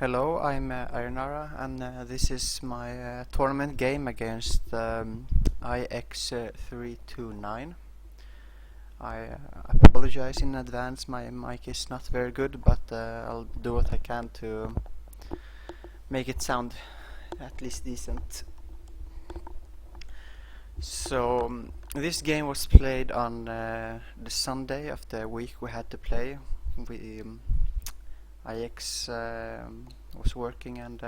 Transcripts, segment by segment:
Hello, I'm Ayenara, and this is my tournament game against Ix329. I apologize in advance, my mic is not very good, but I'll do what I can to make it sound at least decent. So, this game was played on the Sunday of the week we had to play. Ix was working and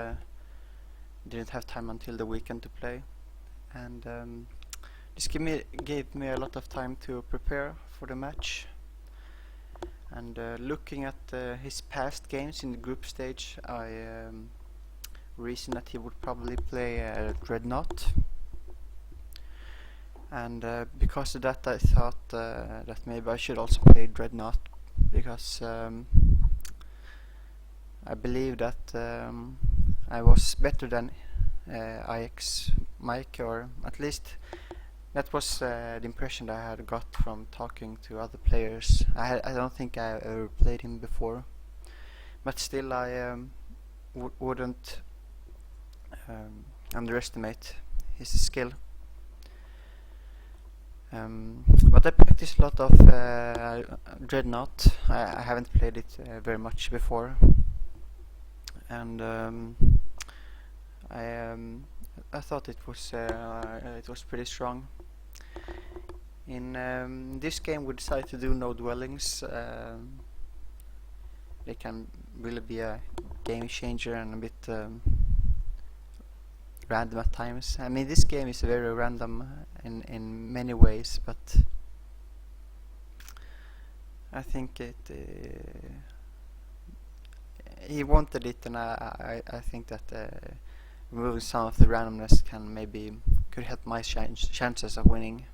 didn't have time until the weekend to play, and this gave me a lot of time to prepare for the match. And looking at his past games in the group stage, I reasoned that he would probably play Dreadnought, and because of that I thought that maybe I should also play Dreadnought, because I believe that I was better than Ix Mike, or at least that was the impression that I had got from talking to other players. I don't think I ever played him before, but still I wouldn't underestimate his skill. But I practiced a lot of Dreadnought. I haven't played it very much before, and I thought it was pretty strong. In this game we decided to do no dwellings. They can really be a game changer and a bit random at times. I mean, this game is very random in many ways, but I think he wanted it, and I think that removing some of the randomness could help my chances of winning.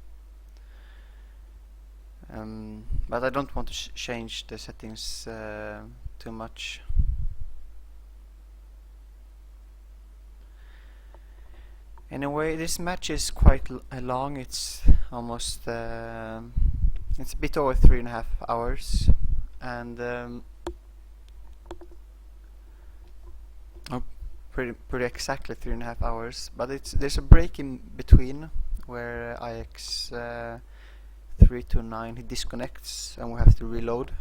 But I don't want to change the settings too much. Anyway, this match is quite long. It's almost it's a bit over 3.5 hours, and pretty exactly 3.5 hours. But there's a break in between where Ix329 he disconnects and we have to reload.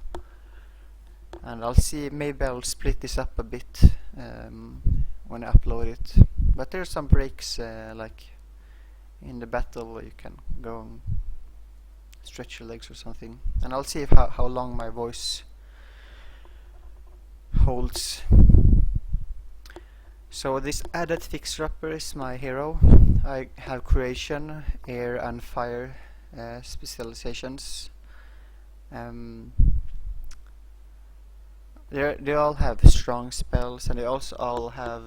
And I'll see, maybe I'll split this up a bit when I upload it. But there's some breaks, like in the battle you can go and stretch your legs or something. And I'll see how long my voice holds. So this added fixer-upper is my hero. I have creation, air and fire specializations. They all have strong spells, and they also all have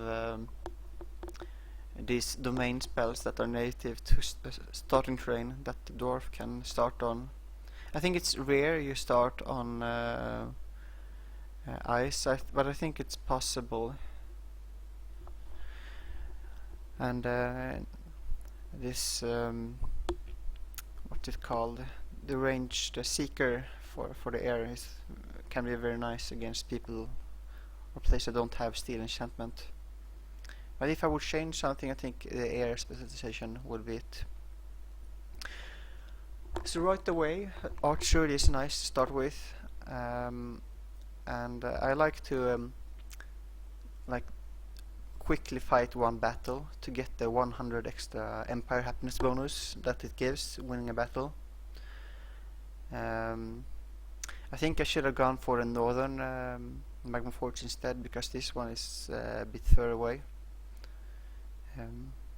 these domain spells that are native to starting terrain that the dwarf can start on. I think it's rare you start on ice, but I think it's possible. And this what's it called? The range, the seeker for the air can be very nice against people or places that don't have steel enchantment. But if I would change something, I think the air specialization would be it. So right away, archery is nice to start with, and I like to quickly fight one battle to get the 100 extra Empire happiness bonus that it gives winning a battle. I think I should have gone for the northern Magma Forge instead, because this one is a bit further away.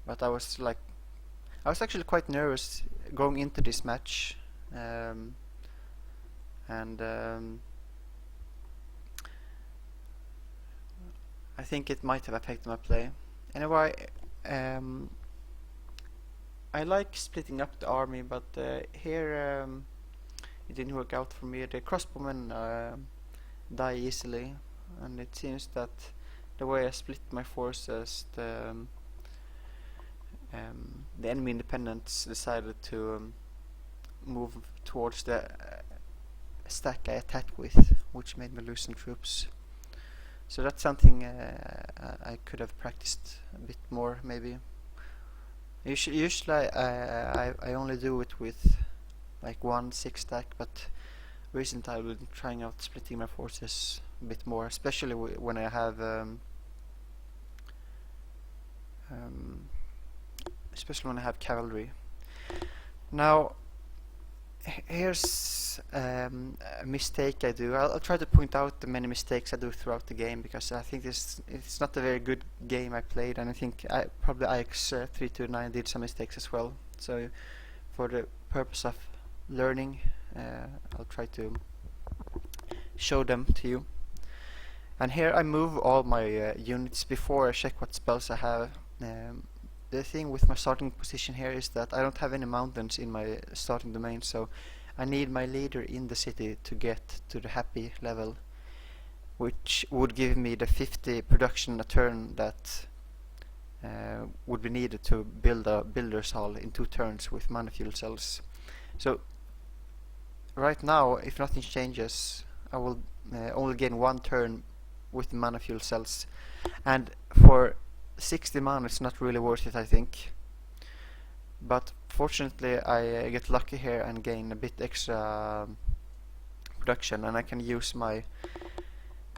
But I was actually quite nervous going into this match, and I think it might have affected my play. Anyway, I like splitting up the army, but here it didn't work out for me. The crossbowmen die easily, and it seems that the way I split my forces, the enemy independents decided to move towards the stack I attacked with, which made me lose some troops. So that's something I could have practiced a bit more, maybe. Usually I only do it with like 1 6 stack, but recently I've been trying out splitting my forces a bit more, especially when I have cavalry. Now here's a mistake I do. I'll try to point out the many mistakes I do throughout the game, because I think it's not a very good game I played, and I think probably Ix329 did some mistakes as well. So for the purpose of learning, I'll try to show them to you. And here I move all my units before I check what spells I have. The thing with my starting position here is that I don't have any mountains in my starting domain, so I need my leader in the city to get to the happy level, which would give me the 50 production a turn that would be needed to build a builder's hall in 2 turns with mana fuel cells. So right now, if nothing changes, I will only gain 1 turn with the mana fuel cells, and for 60 mana it's not really worth it, I think. But fortunately I get lucky here and gain a bit extra production, and I can use my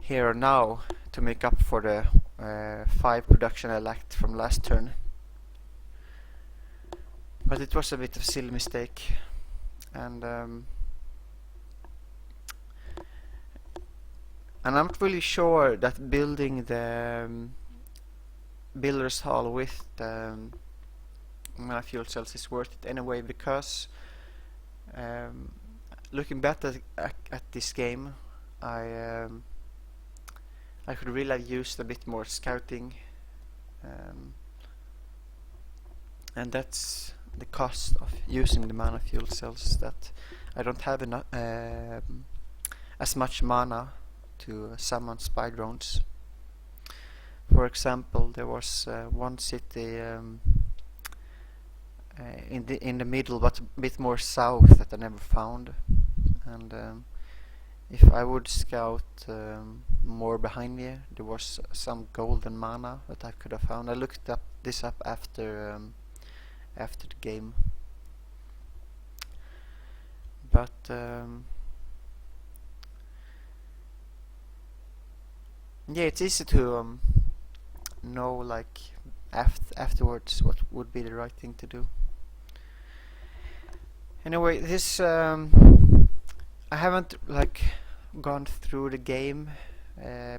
hero now to make up for the 5 production I lacked from last turn. But it was a bit of a silly mistake, and I'm not really sure that building the builder's hall with the mana fuel cells is worth it anyway, because looking back at this game, I could really have used a bit more scouting, and that's the cost of using the mana fuel cells, that I don't have enough as much mana to summon spy drones. For example, there was one city in the middle, but a bit more south, that I never found, and if I would scout more behind me, there was some golden mana that I could have found. I looked this up after the game, but yeah, it's easy to know, like, afterwards what would be the right thing to do. Anyway, this I haven't like gone through the game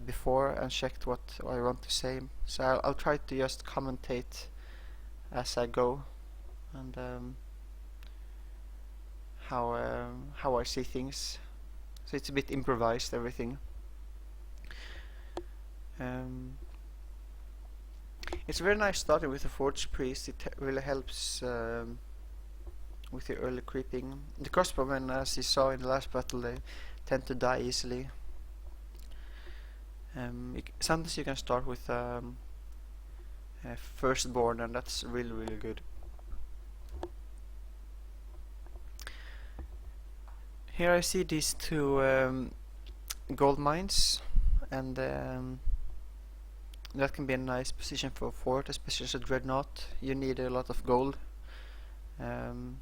before and checked what I want to say, so I'll try to just commentate as I go, and how I see things. So it's a bit improvised, everything. It's very nice starting with a Forge Priest. It really helps with the early creeping. The crossbowmen, as you saw in the last battle, they tend to die easily. Sometimes you can start with a firstborn, and that's really good. Here I see these 2 gold mines, and that can be a nice position for a fort, especially as a dreadnought. You need a lot of gold, and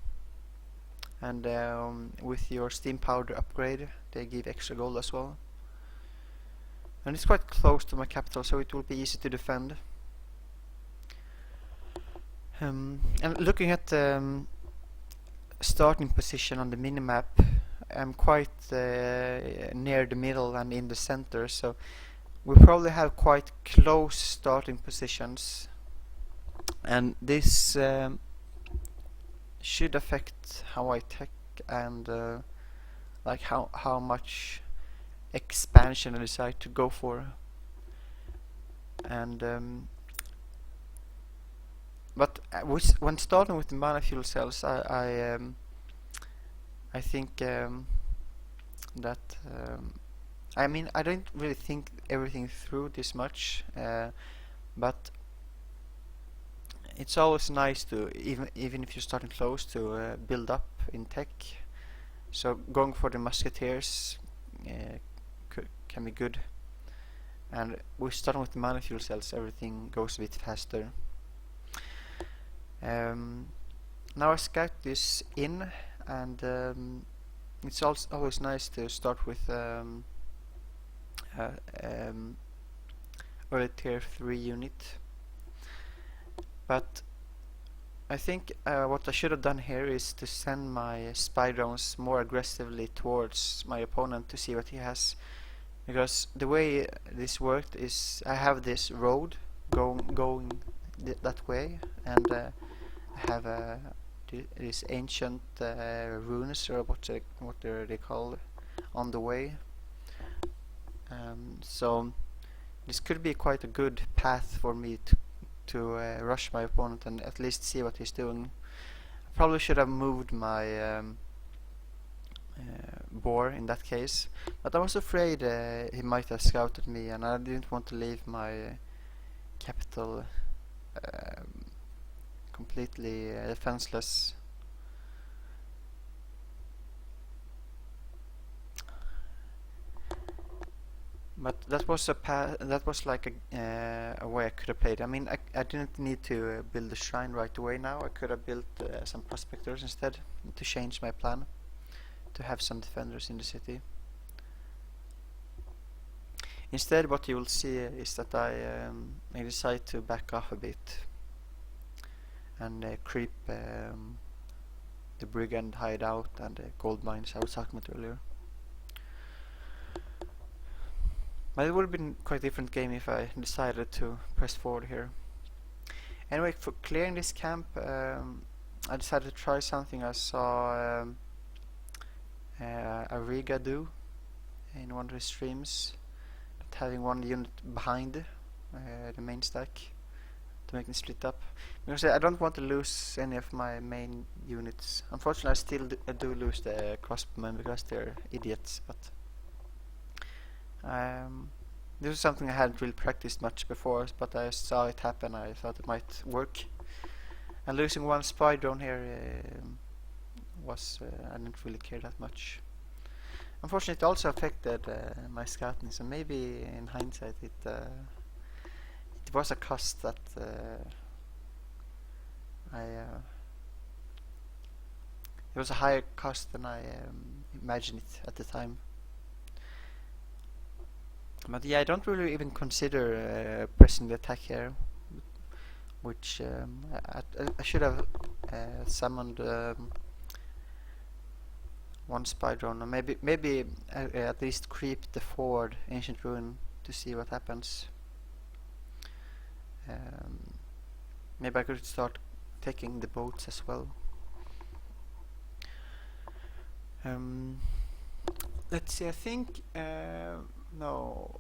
with your steam powder upgrade they give extra gold as well, and it's quite close to my capital, so it will be easy to defend. And looking at the starting position on the minimap, I'm quite near the middle and in the center, so we probably have quite close starting positions, and this should affect how I tech and like how much expansion I decide to go for. And but when starting with the mana fuel cells, I think that I mean, I don't really think everything through this much, but it's always nice to, even if you're starting close, to build up in tech. So going for the musketeers can be good, and we start with the mana fuel cells, everything goes a bit faster. Now I scout this in, and it's also always nice to start with early tier 3 unit, but I think what I should have done here is to send my spy drones more aggressively towards my opponent to see what he has, because the way this worked is I have this road going that way, and I have these ancient runes, or what they call, on the way. So this could be quite a good path for me to rush my opponent and at least see what he's doing. I probably should have moved my boar in that case, but I was afraid he might have scouted me, and I didn't want to leave my capital completely defenseless. But that was like a way I could have played. I mean, I didn't need to build a shrine right away now. I could have built some prospectors instead to change my plan, to have some defenders in the city. Instead, what you will see is that I decide to back off a bit and creep the brigand hideout and the gold mines I was talking about earlier. But it would have been quite a different game if I decided to press forward here. Anyway, for clearing this camp, I decided to try something I saw Ariga do in one of his streams, having one unit behind the main stack to make them split up, because I don't want to lose any of my main units. Unfortunately, I still do lose the crossbowmen because they're idiots, but this is something I hadn't really practiced much before, but I saw it happen. I thought it might work, and losing one spy drone here was I didn't really care that much. Unfortunately, it also affected my scouting, so maybe in hindsight it was a cost that it was a higher cost than I imagined it at the time. But yeah, I don't really even consider pressing the attack here, which I should have summoned one spy drone, or maybe at least creep the forward ancient ruin to see what happens. Maybe I could start taking the boats as well. Let's see. I think no,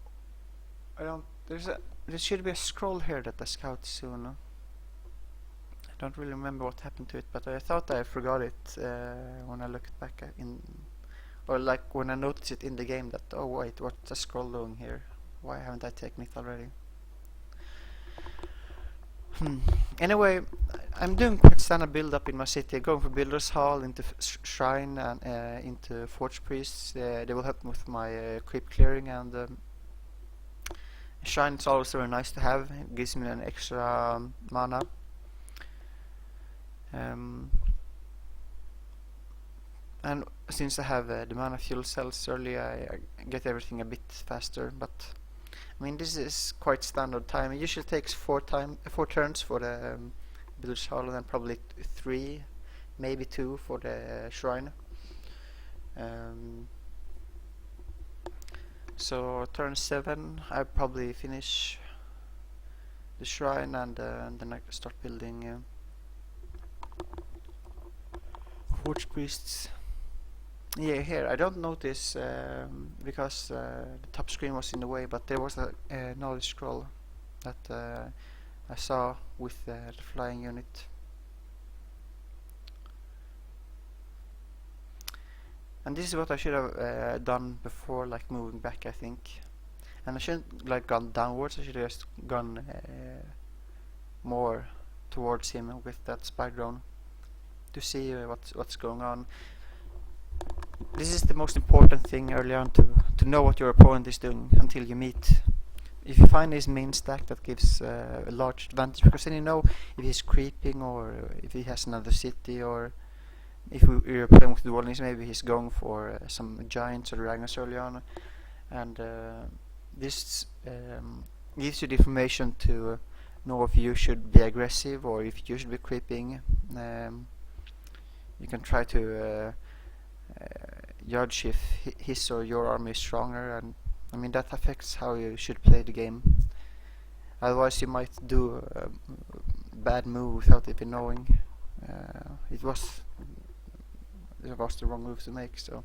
I don't. There should be a scroll here that I scout soon. I don't really remember what happened to it, but I thought I forgot it when I looked back or like when I noticed it in the game that, oh wait, what's the scroll doing here? Why haven't I taken it already? Anyway, I'm doing quite standard build up in my city, going for Builder's Hall, into Shrine, and into Forge Priests. They will help me with my creep clearing, and Shrine is always very nice to have. It gives me an extra mana. And since I have the mana fuel cells early, I get everything a bit faster, but I mean, this is quite standard time. It usually takes 4 turns for the Builder's Hall, and then probably 3, maybe 2 for the Shrine. So turn 7, I probably finish the Shrine, and then I start building Forge Priests. Yeah, here I don't notice because the top screen was in the way, but there was a knowledge scroll that I saw with the flying unit. And this is what I should have done before, like moving back, I think. And I shouldn't like gone downwards. I should have just gone more towards him with that spy drone to see what's going on. This is the most important thing early on, to know what your opponent is doing until you meet. if you find his main stack, that gives a large advantage, because then you know if he's creeping or if he has another city, or if we're playing with duelists, maybe he's going for some giants or dragons early on, and this gives you the information to know if you should be aggressive or if you should be creeping. You can try to judge if his or your army is stronger, and I mean that affects how you should play the game. Otherwise you might do a bad move without even knowing. It was the wrong move to make, so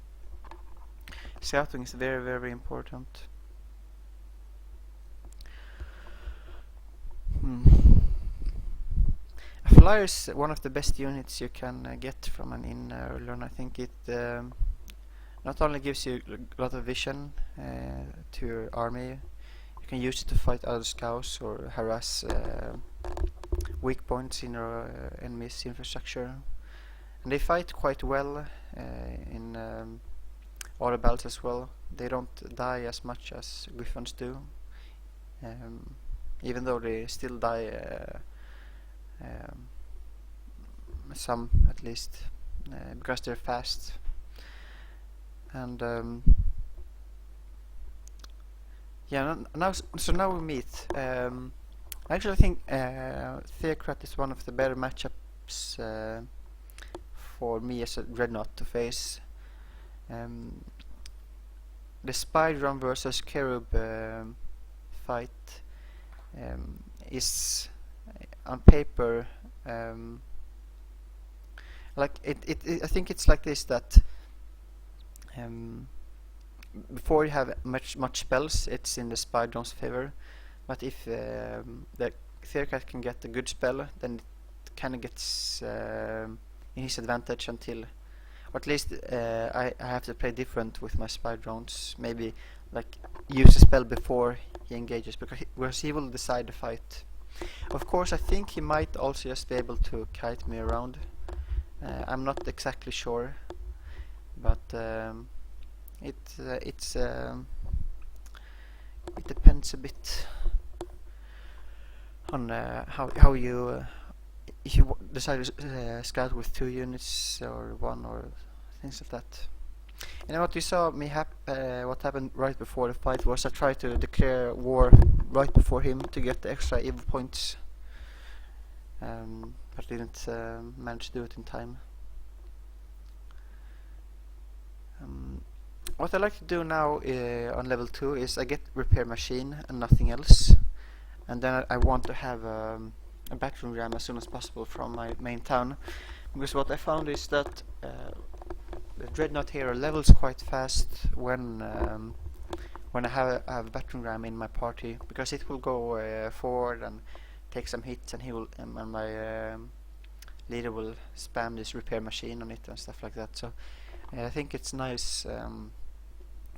scouting is very, very important. A flyer is one of the best units you can get from an inn early on. I think it not only gives you a lot of vision to your army, you can use it to fight other scouts or harass weak points in your enemy's infrastructure. And they fight quite well in auto battles as well. They don't die as much as griffins do, even though they still die some at least, because they're fast. And yeah, now we meet. I actually think Theocrat is one of the better matchups for me as a Dreadnought to face. The Spy Drum versus Cherub fight is on paper like I think it's like this, that before you have much spells, it's in the Spy Drum's favor, but if the Theocrat can get a good spell, then it kind of gets in his advantage until, or at least I have to play different with my Spy Drones. Maybe like use a spell before he engages, because he will decide the fight. Of course, I think he might also just be able to kite me around. I'm not exactly sure, but it depends a bit on how you if you decide to scout with 2 units or 1 or things like that. And what you saw me what happened right before the fight was I tried to declare war right before him to get the extra evil points, but didn't manage to do it in time. What I like to do now on level 2 is I get repair machine and nothing else, and then I want to have a battering ram as soon as possible from my main town, because what I found is that the Dreadnought hero levels quite fast when I have a battering ram in my party, because it will go forward and take some hits, and he will and my leader will spam this repair machine on it and stuff like that. So I think it's nice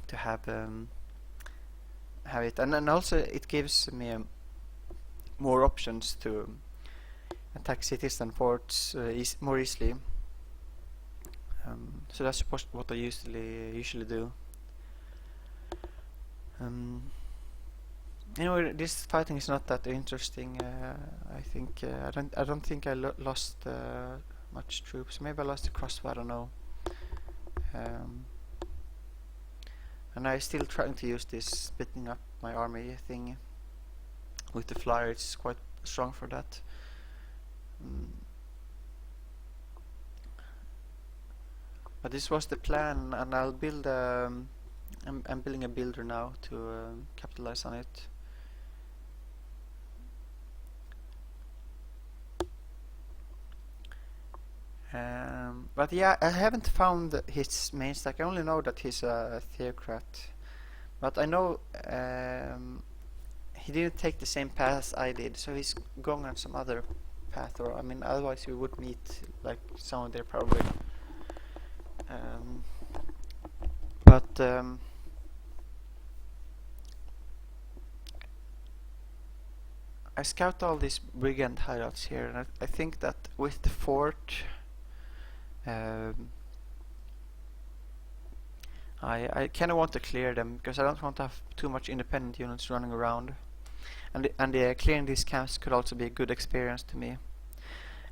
to have it, and also it gives me more options to attack cities and forts more easily. So that's what I usually do. You know, this fighting is not that interesting. I think I don't think I lost much troops. Maybe I lost the crossbow, I don't know. And I'm still trying to use this splitting up my army thing with the flyer. It's quite strong for that. But this was the plan, and I'll build I'm building a builder now to capitalize on it. But yeah, I haven't found his main stack. I only know that he's a Theocrat, but I know he didn't take the same path I did, so he's going on some other path, or I mean, otherwise we would meet like somewhere there probably. But I scout all these brigand hideouts here, and I think that with the fort I kind of want to clear them, because I don't want to have too much independent units running around. and clearing these camps could also be a good experience to me.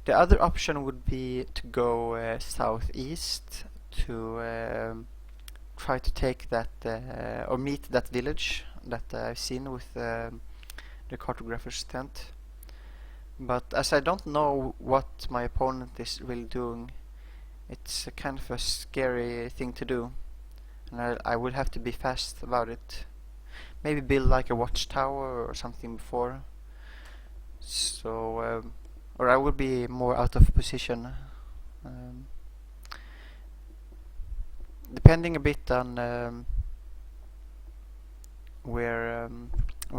The other option would be to go southeast to try to take that or meet that village that I've seen with the cartographer's tent. But as I don't know what my opponent is really doing, it's a kind of a scary thing to do, and I would have to be fast about it. Maybe build like a watchtower or something before, so or I would be more out of position. Depending a bit on where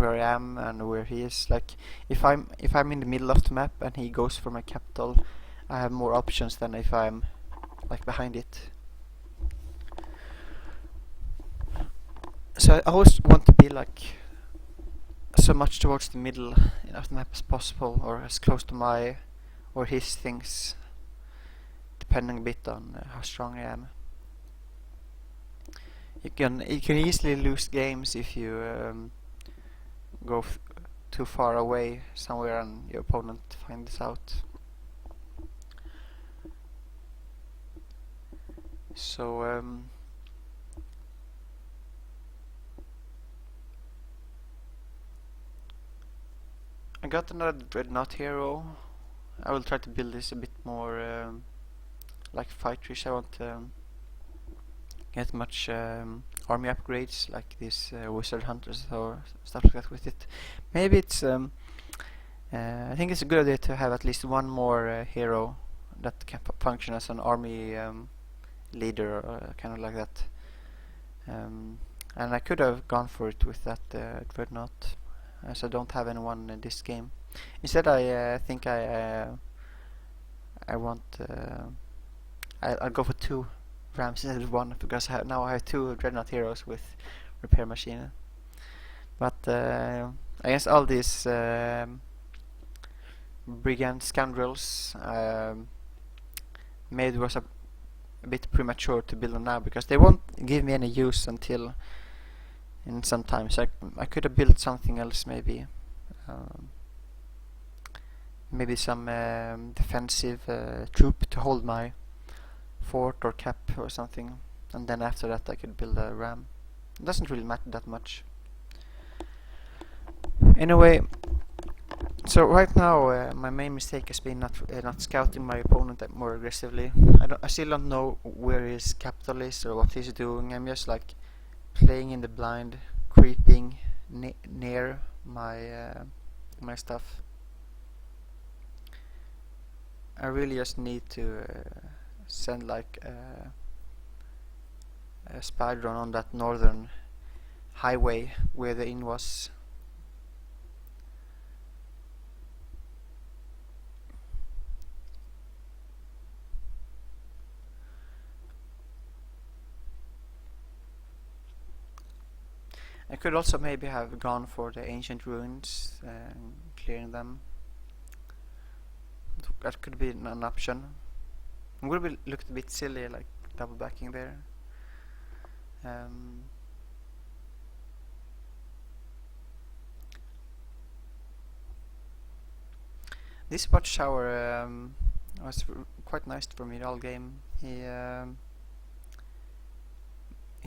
I am and where he is. Like if I'm in the middle of the map and he goes for my capital, I have more options than if I'm like behind it. So I always want to be like so much towards the middle of the map as possible, or as close to my or his things, depending a bit on how strong I am. You can easily lose games if you go too far away somewhere and your opponent finds out. So I got another Dreadnought hero. I will try to build this a bit more like fighterish. I want to get much army upgrades like these wizard hunters or stuff like that with it. Maybe it's I think it's a good idea to have at least one more hero that can function as an army leader or kind of like that. And I could have gone for it with that Dreadnought, as I don't have anyone in this game. Instead, I think I want I'll go for 2 rams instead of 1, because now I have 2 Dreadnought heroes with repair machine. But I guess all these brigand scoundrels maybe it was a bit premature to build them now, because they won't give me any use until in some time. So I could have built something else, maybe maybe some defensive troop to hold my fort or cap or something, and then after that I could build a ram. It doesn't really matter that much. Anyway, so right now my main mistake has been not scouting my opponent more aggressively. I still don't know where his capital is or what he's doing. I'm just like playing in the blind, creeping near my my stuff. I really just need to send like a spy drone on that northern highway where the inn was. I could also maybe have gone for the ancient ruins and clearing them. That could be an option. It would have looked a bit silly, like double backing there. This watchtower was quite nice for me the whole game. He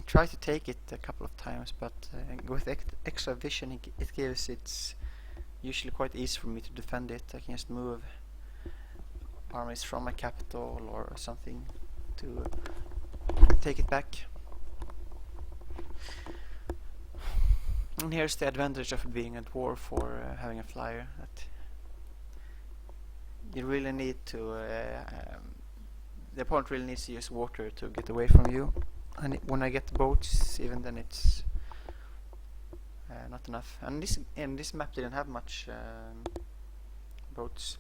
tried to take it a couple of times, but with extra vision it gives it's usually quite easy for me to defend it. I can just move armies from my capital or something to take it back. And here's the advantage of being at war for having a flyer, that you really need to the opponent really needs to use water to get away from you, and when I get boats, even then it's not enough. And this map didn't have much boats.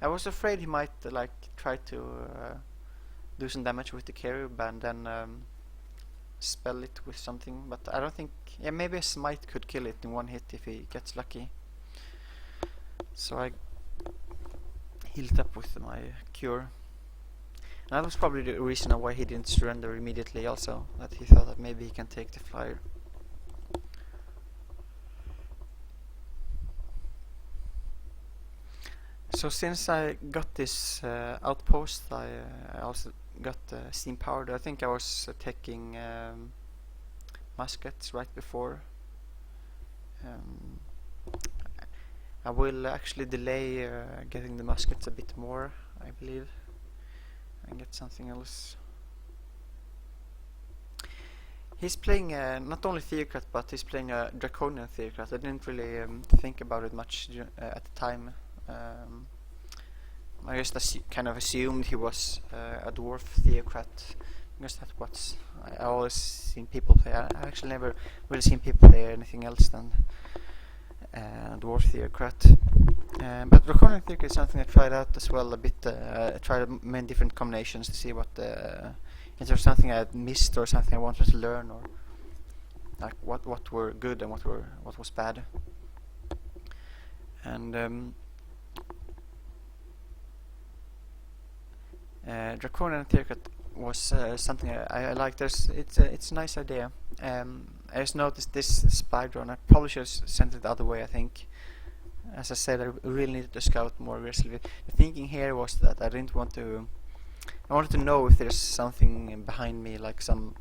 I was afraid he might like try to do some damage with the carrier band and spell it with something, but I don't think. Yeah, maybe a smite could kill it in one hit if he gets lucky. So I healed up with my cure. And that was probably the reason why he didn't surrender immediately also, that he thought that maybe he can take the flyer. So since I got this outpost, I also got steam powered. I think I was taking muskets right before. Um, I will actually delay getting the muskets a bit more, I believe, and get something else. He's playing not only Theocrat, but he's playing a Draconian Theocrat. I didn't really think about it much at the time. I just kind of assumed he was a dwarf Theocrat, because that's what I always seen people play. I actually never really seen people play anything else than dwarf Theocrat. But Draconian Theocrat is something I tried out as well a bit. I tried many different combinations to see what if there's something I had missed or something I wanted to learn, or like what were good and what was bad. And Draconian Theocrat was something I liked. It's a nice idea. I just noticed this spy drone. I probably should have sent it the other way, I think. As I said, I really needed to scout more aggressively. The thinking here was that I didn't want to... I wanted to know if there's something behind me, like some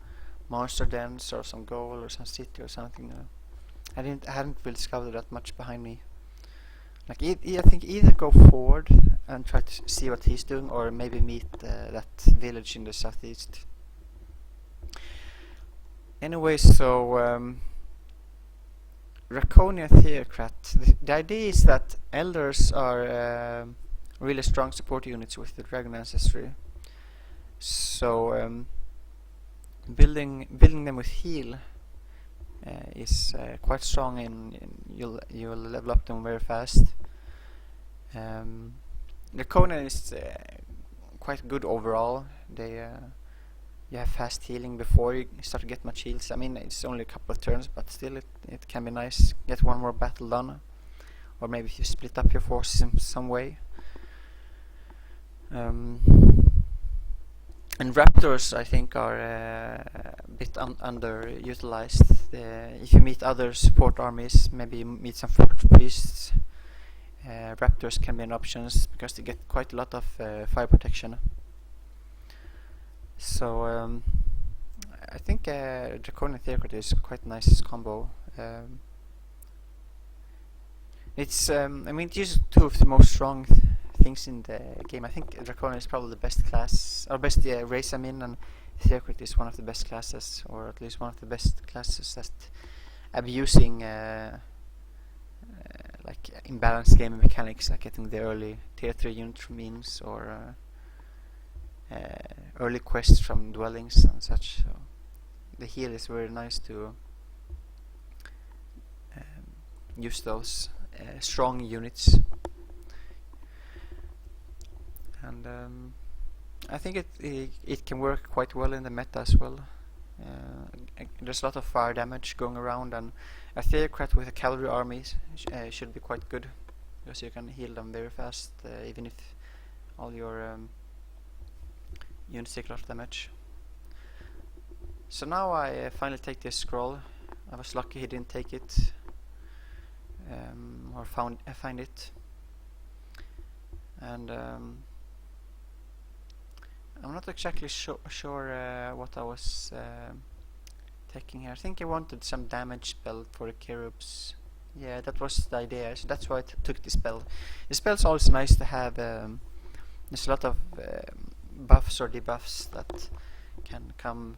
monster dens or some goal or some city or something. I hadn't really scouted that much behind me. Like I think either go forward and try to see what he's doing, or maybe meet that village in the southeast. Anyway, so Draconian Theocrat. The idea is that elders are really strong support units with the dragon ancestry. So building them with heal is quite strong, and you'll level up them very fast. Draconian is quite good overall. You have fast healing before you start to get much heals. I mean, it's only a couple of turns, but still it can be nice. Get one more battle done, or maybe if you split up your forces in some way. And raptors, I think, are a bit underutilized. If you meet other support armies, maybe you meet some fort priests, raptors can be an option because they get quite a lot of fire protection. So I think Draconian Theocrat is quite a nice combo. It's I mean, it uses two of the most strong things in the game. I think Draconian is probably the best class, or best race, I mean, and Theocrat is one of the best classes, or at least one of the best classes that abusing like imbalanced game mechanics, like getting the early tier 3 unit from means, or early quests from dwellings and such. So the heal is very nice to use those strong units. And I think it can work quite well in the meta as well. There's a lot of fire damage going around, and a Theocrat with a cavalry army should be quite good, because you can heal them very fast, even if all your units take a lot of damage. So now I finally take this scroll. I was lucky he didn't take it, or find it. And I'm not exactly sure what I was taking here. I think I wanted some damage spell for the cherubs. Yeah, that was the idea, so that's why I took the spell. The spell's always nice to have. There's a lot of buffs or debuffs that can come.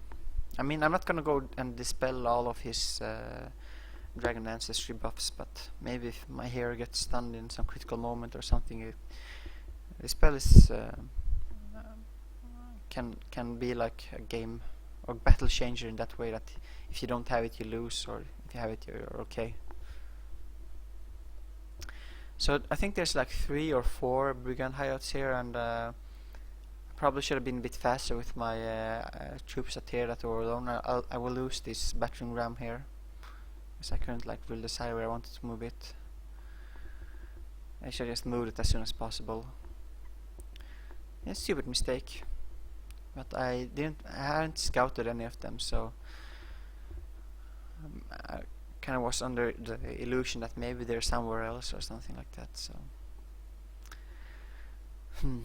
I mean, I'm not gonna go and dispel all of his dragon ancestry buffs, but maybe if my hero gets stunned in some critical moment or something, the spell is can be like a game or battle changer in that way, that if you don't have it you lose, or if you have it you're okay. So I think there's like 3 or 4 brigand hideouts here, and probably should have been a bit faster with my troops at here that were alone. I will lose this battering ram here, because I couldn't like really decide where I wanted to move it. I should just move it as soon as possible. Yeah, stupid mistake. But I hadn't scouted any of them, so I kind of was under the illusion that maybe they're somewhere else or something like that. So Hmm.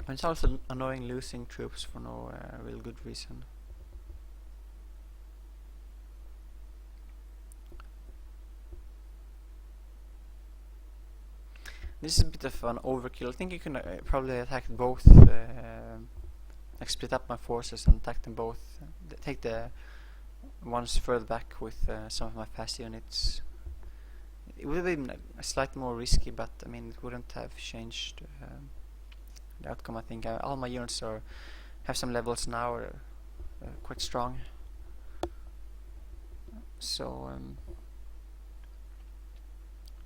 And it's also annoying losing troops for no real good reason. This is a bit of an overkill. I think you can probably attack both, like split up my forces and attack them both. Take the ones further back with some of my fast units. It would have been slightly more risky, but I mean it wouldn't have changed the outcome. I think all my units have some levels now, are quite strong. So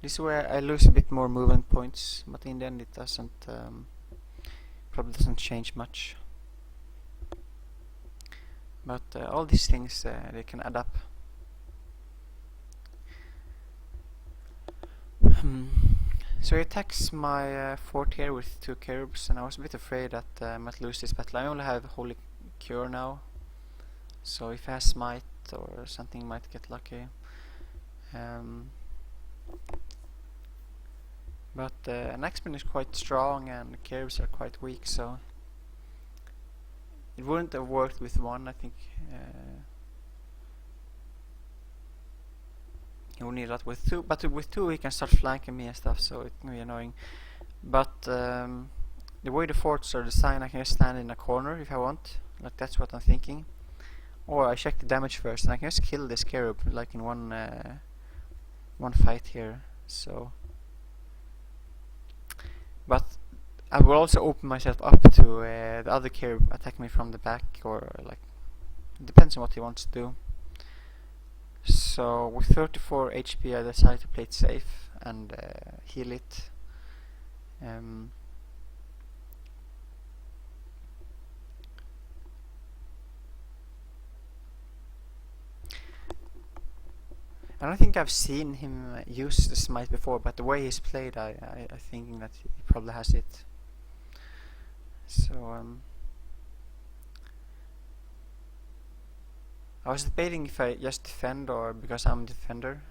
this is where I lose a bit more movement points, but in the end it doesn't probably doesn't change much. But all these things they can add up. So he attacks my fort here with 2 cherubs, and I was a bit afraid that I might lose this battle. I only have Holy Cure now, so if he has Smite or something, might get lucky. But an X-Men is quite strong and the cherubs are quite weak, so it wouldn't have worked with one. I think you need a lot with 2, but with 2 he can start flanking me and stuff, so it can be annoying. But the way the forts are designed, I can just stand in a corner if I want, like that's what I'm thinking. Or I check the damage first and I can just kill this cherub like in one fight here. So, but I will also open myself up to the other cherub attack me from the back, or like it depends on what he wants to do. So with 34 HP I decided to play it safe and heal it. And I don't think I've seen him use the smite before, but the way he's played, I think that he probably has it. So I was debating if I just defend, or because I'm a defender,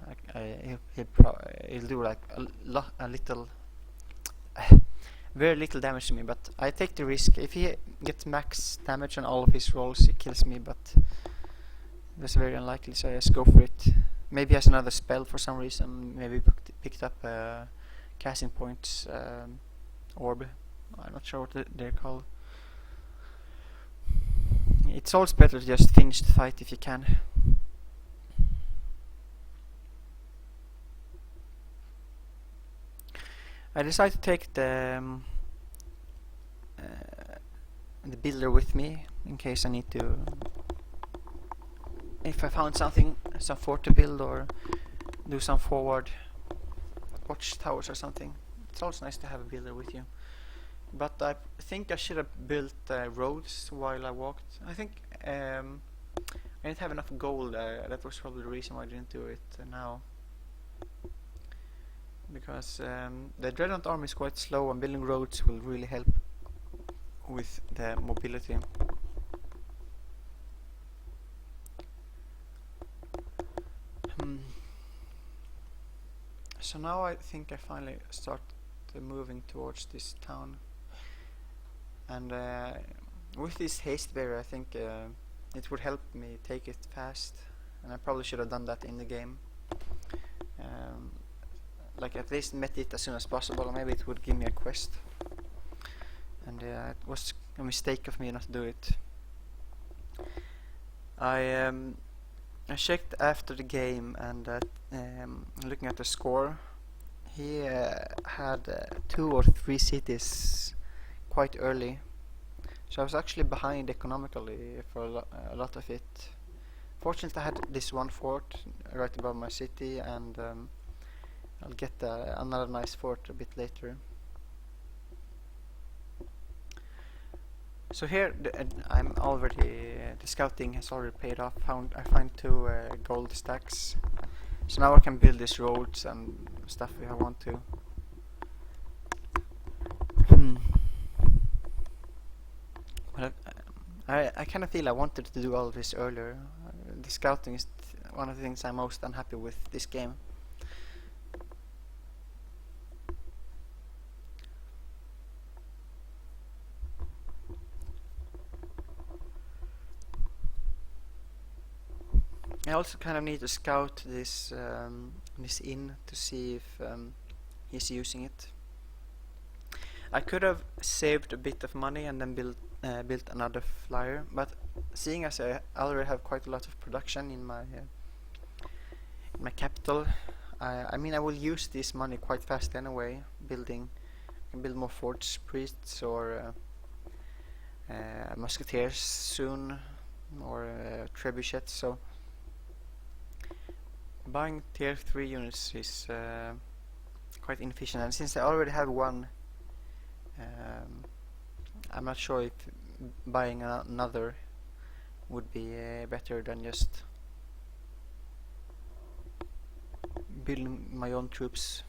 he'll do like a little, very little damage to me. But I take the risk. If he gets max damage on all of his rolls, he kills me. But that's very unlikely, so I just go for it. Maybe he has another spell for some reason. Maybe picked up casting points orb. I'm not sure what they're called. It's always better to just finish the fight if you can. I decided to take the builder with me in case I need to. If I found some fort to build or do some forward watchtowers or something, it's also nice to have a builder with you. But I think I should have built roads while I walked. I think I didn't have enough gold. That was probably the reason why I didn't do it now. Because the Dreadnought army is quite slow, and building roads will really help with the mobility. So now I think I finally start moving towards this town. And with this haste barrier, I think it would help me take it fast, and I probably should have done that in the game. Like at least met it as soon as possible, or maybe it would give me a quest. And it was a mistake of me not to do it. I checked after the game, and looking at the score, he had 2 or 3 cities quite early, so I was actually behind economically for a lot of it. Fortunately, I had this one fort right above my city, and I'll get another nice fort a bit later. So here I'm already the scouting has already paid off. I find 2 gold stacks, so now I can build these roads and stuff if I want to. But I kind of feel I wanted to do all of this earlier. The scouting is one of the things I'm most unhappy with this game. I also kind of need to scout this this inn to see if he's using it. I could have saved a bit of money and then built another flyer, but seeing as I already have quite a lot of production in my capital, I mean I will use this money quite fast anyway. I can build more forts, priests, or musketeers soon, or trebuchets. So buying tier 3 units is quite inefficient, and since I already have one, I'm not sure if buying another would be better than just building my own troops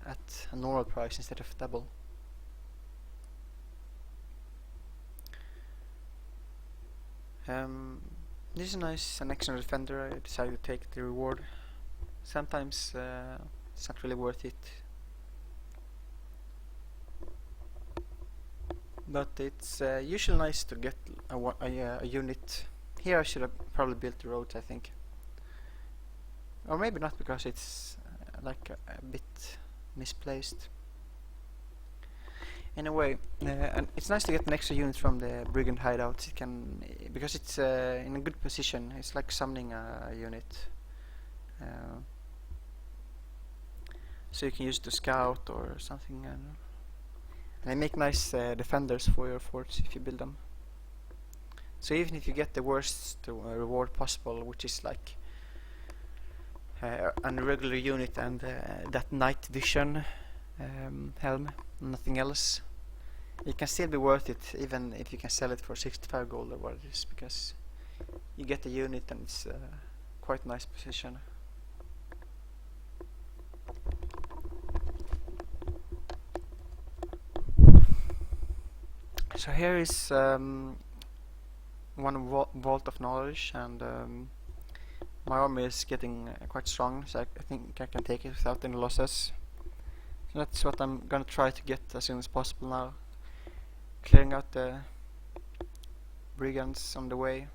at a normal price instead of double. This is nice, an extra defender. I decided to take the reward. Sometimes it's not really worth it, but it's usually nice to get a unit. Here I should have probably built the roads, I think, or maybe not, because it's like a bit misplaced. Anyway, and it's nice to get an extra unit from the brigand hideouts. It can, because it's in a good position. It's like summoning a unit, so you can use the scout or something. And they make nice defenders for your forts if you build them. So even if you get the worst reward possible, which is like an irregular unit and that night vision helm, nothing else, it can still be worth it, even if you can sell it for 65 gold or what it is, because you get the unit and it's quite nice position. So here is one vault of knowledge, and my army is getting quite strong, so I think I can take it without any losses. So that's what I'm gonna try to get as soon as possible now. Clearing out the brigands on the way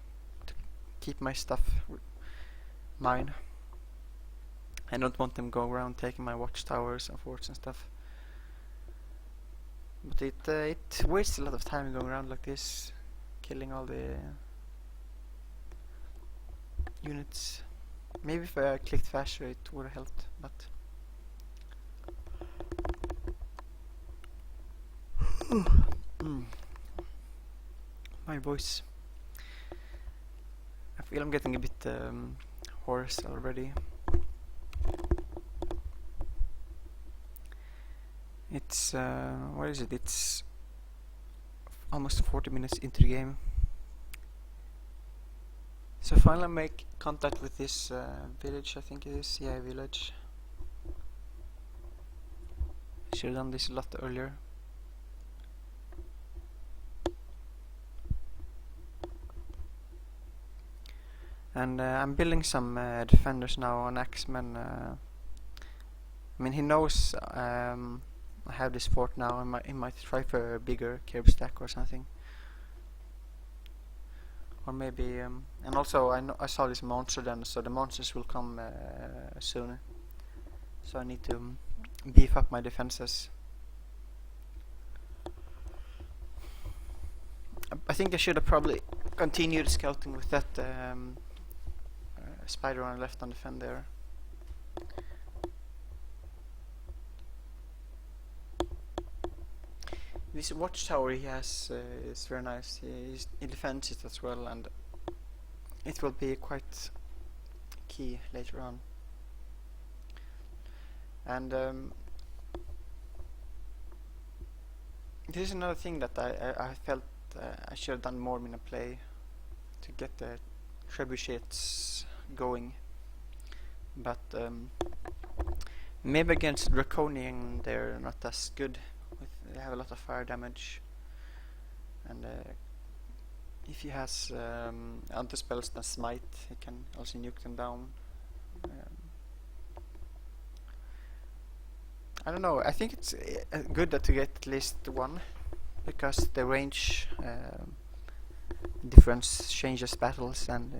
to keep my stuff mine. I don't want them going around taking my watchtowers and forts and stuff. But it wastes a lot of time going around like this, killing all the units. Maybe if I clicked faster it would have helped, but my voice. I feel I'm getting a bit hoarse already. It's what is it? It's almost 40 minutes into the game. So finally I make contact with this village, I think it is. Yeah, village. I should have done this a lot earlier. And I'm building some defenders now on Axemen. I mean, he knows I have this fort now. He might try for a bigger curb stack or something. Or maybe, and also I saw this monster then, so the monsters will come soon. So I need to beef up my defenses. I think I should have probably continued scouting with that spider on the left on the fen there. This watchtower he has is very nice. He defends it as well, and it will be quite key later on. And this is another thing that I felt I should have done more in a play to get the trebuchets going, but maybe against Draconian they're not as good. They have a lot of fire damage, and if he has anti-spells than smite, he can also nuke them down. I don't know, I think it's good that you get at least one, because the range difference changes battles, and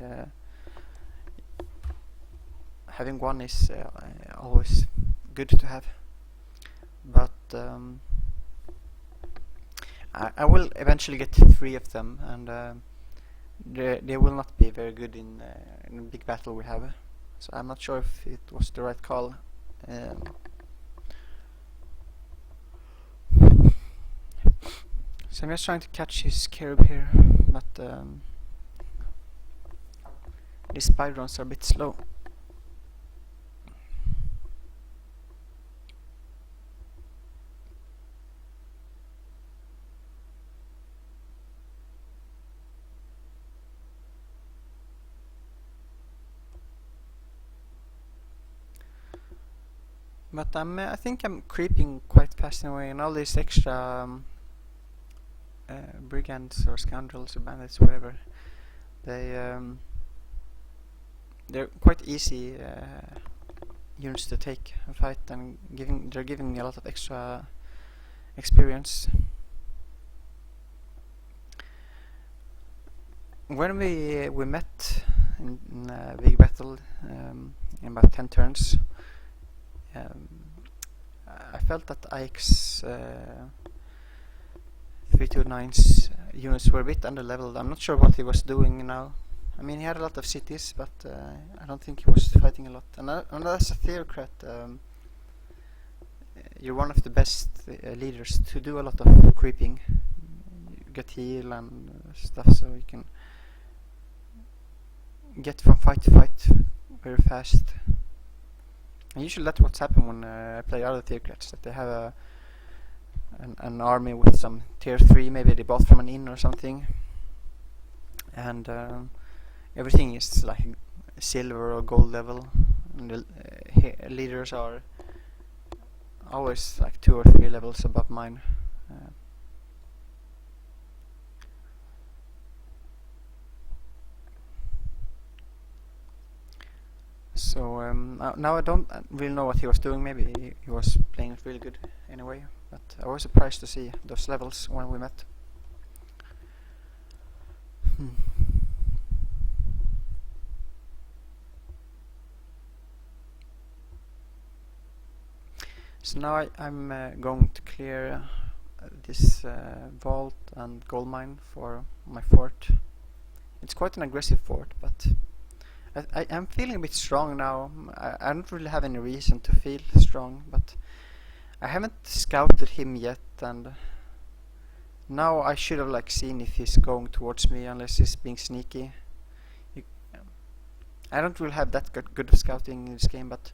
having one is always good to have, but I will eventually get 3 of them, and they will not be very good in a big battle we have. So I'm not sure if it was the right call. So I'm just trying to catch his Carib here, but these spy drones are a bit slow. But I think I'm creeping quite fast in a way, and all these extra brigands or scoundrels or bandits, whatever, they're quite easy units to take and fight, and they're giving me a lot of extra experience. When we met in a big battle in about 10 turns, I felt that Ix329's units were a bit under-leveled. I'm not sure what he was doing now. I mean, he had a lot of cities, but I don't think he was fighting a lot. And as a theocrat, you're one of the best leaders to do a lot of creeping. You get heal and stuff, so you can get from fight to fight very fast. And usually that's what's happened when I play other theocrats, that they have an army with some tier 3, maybe they bought from an inn or something, and everything is like silver or gold level, and the leaders are always like 2 or 3 levels above mine. So now I don't really know what he was doing. Maybe he was playing it really good anyway, but I was surprised to see those levels when we met. So now I'm going to clear this vault and gold mine for my fort. It's quite an aggressive fort, but I'm feeling a bit strong now. I don't really have any reason to feel strong, but I haven't scouted him yet, and now I should have like seen if he's going towards me, unless he's being sneaky. I don't really have that good of scouting in this game, but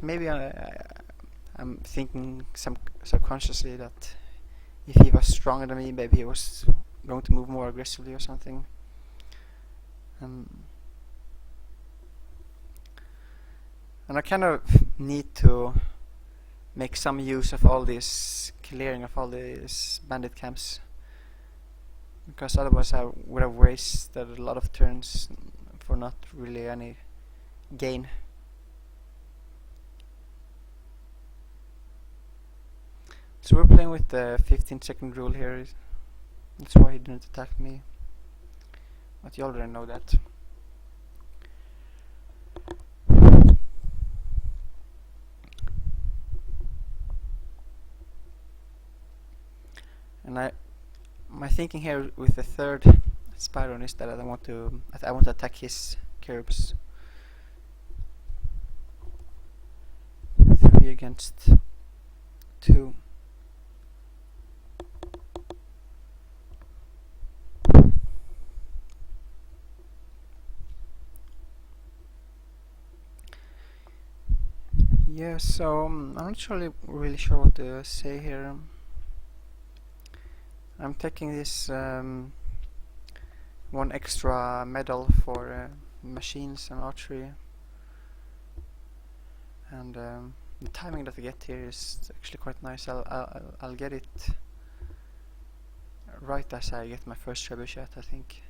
maybe I'm thinking subconsciously that if he was stronger than me, maybe he was going to move more aggressively or something. And I kind of need to make some use of all this clearing of all these bandit camps, because otherwise I would have wasted a lot of turns for not really any gain. So we're playing with the 15-second rule here. That's why he didn't attack me, but you already know that. And my thinking here with the third Spyron is that I want to attack his Caribs. 3 against 2. Yeah, so I'm not really sure what to say here. I'm taking this 1 extra medal for machines and archery, and the timing that I get here is actually quite nice. I'll get it right as I get my first trebuchet, I think.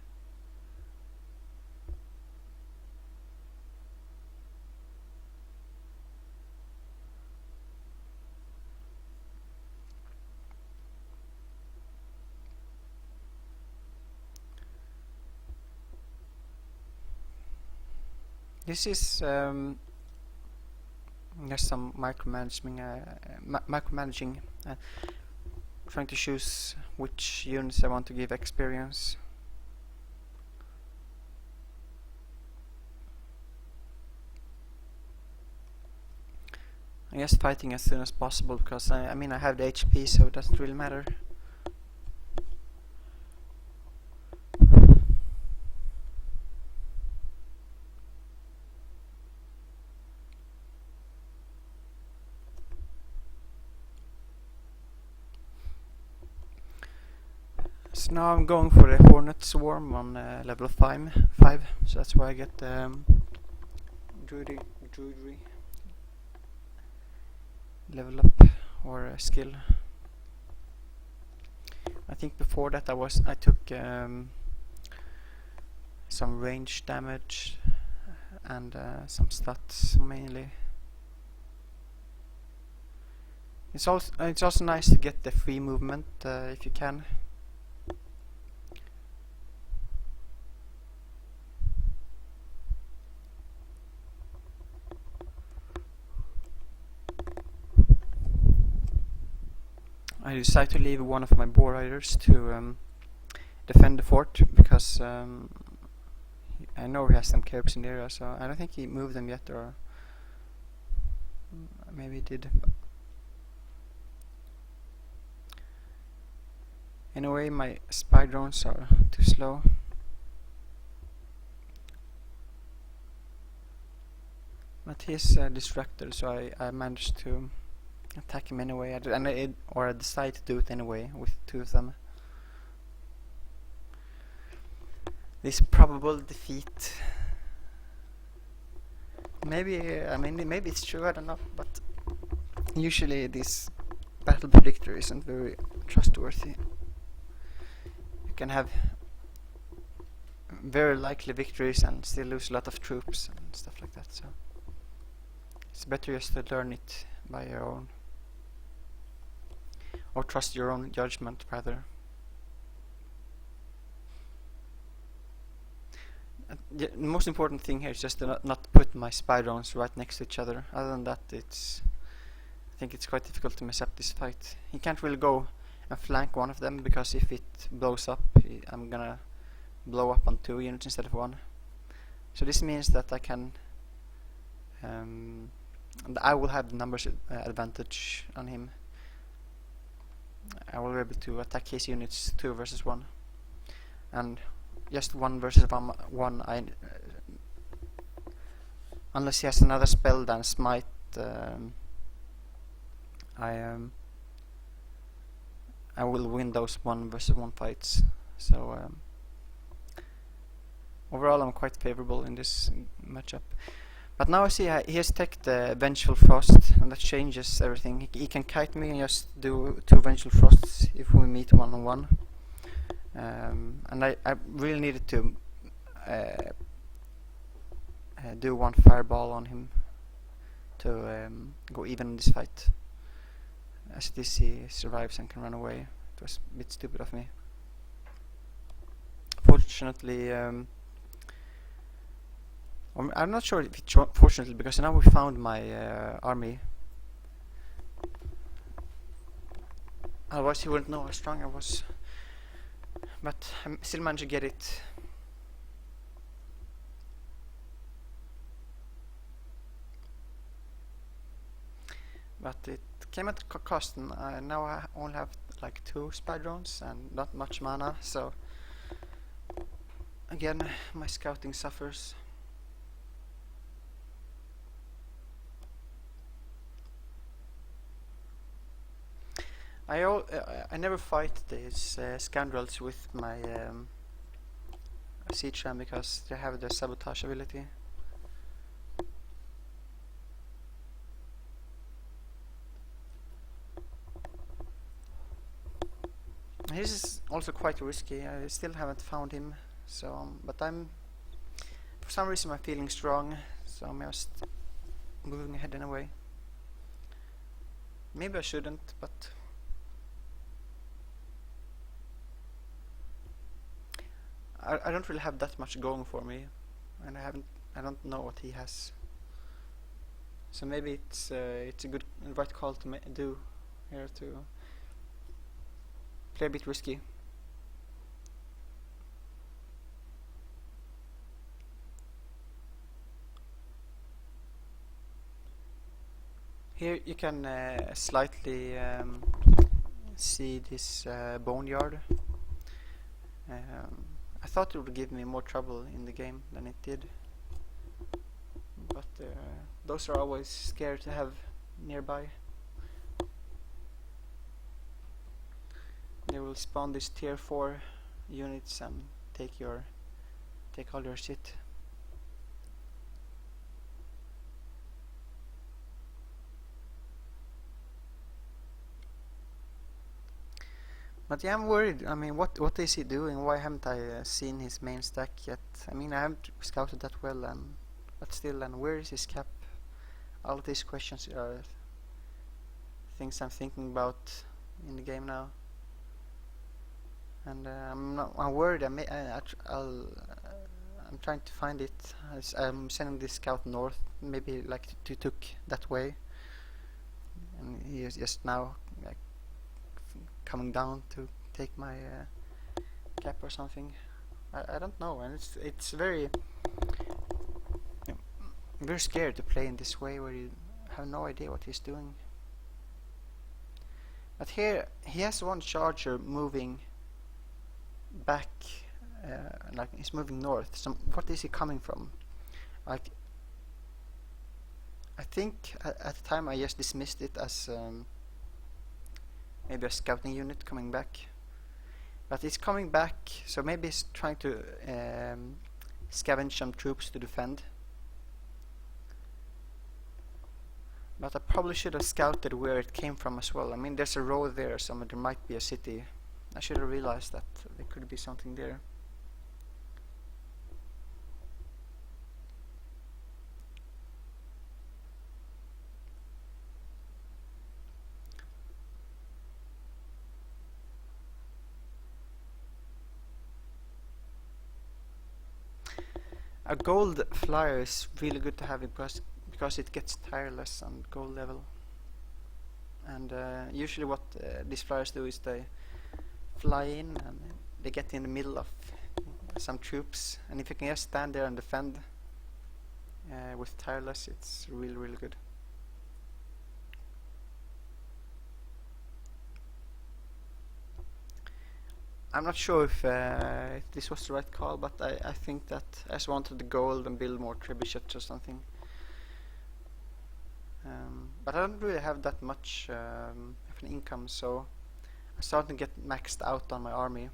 This is There's some micromanaging, trying to choose which units I want to give experience. I'm just fighting as soon as possible because I mean I have the HP, so it doesn't really matter. So now I'm going for the Hornet Swarm on level 5, so that's why I get Druidry level up or skill. I think before that I took some range damage and some stats mainly. It's also nice to get the free movement if you can. I decided to leave one of my boar riders to defend the fort because I know he has some caps in the area, so I don't think he moved them yet, or maybe he did. Anyway, my spy drones are too slow. But he's distracted, so I managed to attack him anyway, I decided to do it anyway with two of them. This probable defeat. Maybe, I mean, maybe it's true, I don't know, but usually this battle predictor isn't very trustworthy. You can have very likely victories and still lose a lot of troops and stuff like that, so it's better just to learn it by your own. Or trust your own judgment, rather. The most important thing here is just to not put my spy drones right next to each other. Other than that, I think it's quite difficult to mess up this fight. He can't really go and flank one of them, because if it blows up, I'm gonna blow up on 2 units instead of 1. So this means that I can I will have the numbers advantage on him. I will be able to attack his units 2 versus 1, and just 1 versus 1. Unless he has another spell than Smite, I will win those 1 versus 1 fights. So overall, I'm quite favorable in this matchup. But now I see he has taken the Vengeful Frost, and that changes everything. He can kite me and just do 2 Vengeful Frosts if we meet 1-on-1. And I really needed to do 1 Fireball on him to go even in this fight. As it is, he survives and can run away. It was a bit stupid of me. Fortunately, I'm not sure if it's fortunately, because now we found my army. Otherwise he wouldn't know how strong I was. But I still managed to get it. But it came at a cost, and now I only have like 2 spy drones and not much mana, so again my scouting suffers. I never fight these scoundrels with my siege ram, because they have the sabotage ability. This is also quite risky. I still haven't found him, so but for some reason I'm feeling strong, so I'm just moving ahead in a way. Maybe I shouldn't, but I don't really have that much going for me, and I don't know what he has. So maybe it's a good right call to do here, to play a bit risky. Here you can slightly see this boneyard. I thought it would give me more trouble in the game than it did, but those are always scary to have nearby. They will spawn these tier 4 units and take all your shit. But yeah, I'm worried. I mean, what is he doing? Why haven't I seen his main stack yet? I mean, I haven't scouted that well, but still, and where is his cap? All of these questions are things I'm thinking about in the game now, and I'm worried. I'm trying to find it. I'm sending this scout north, maybe like to took that way, and he is just now like coming down to take my cap or something. I don't know, and it's very scared to play in this way where you have no idea what he's doing. But here he has one charger moving back, like he's moving north. So what is he coming from? Like, I think at the time I just dismissed it as maybe a scouting unit coming back, but it's coming back, so maybe it's trying to scavenge some troops to defend. But I probably should have scouted where it came from as well. I mean, there's a road there, so there might be a city. I should have realized that there could be something there. A gold flyer is really good to have because it gets tireless on gold level. And usually what these flyers do is they fly in and they get in the middle of some troops, and if you can just stand there and defend with tireless, it's really good. I'm not sure if this was the right call, but I think that I just wanted the gold and build more trebuchets or something. But I don't really have that much of an income, so I'm starting to get maxed out on my army.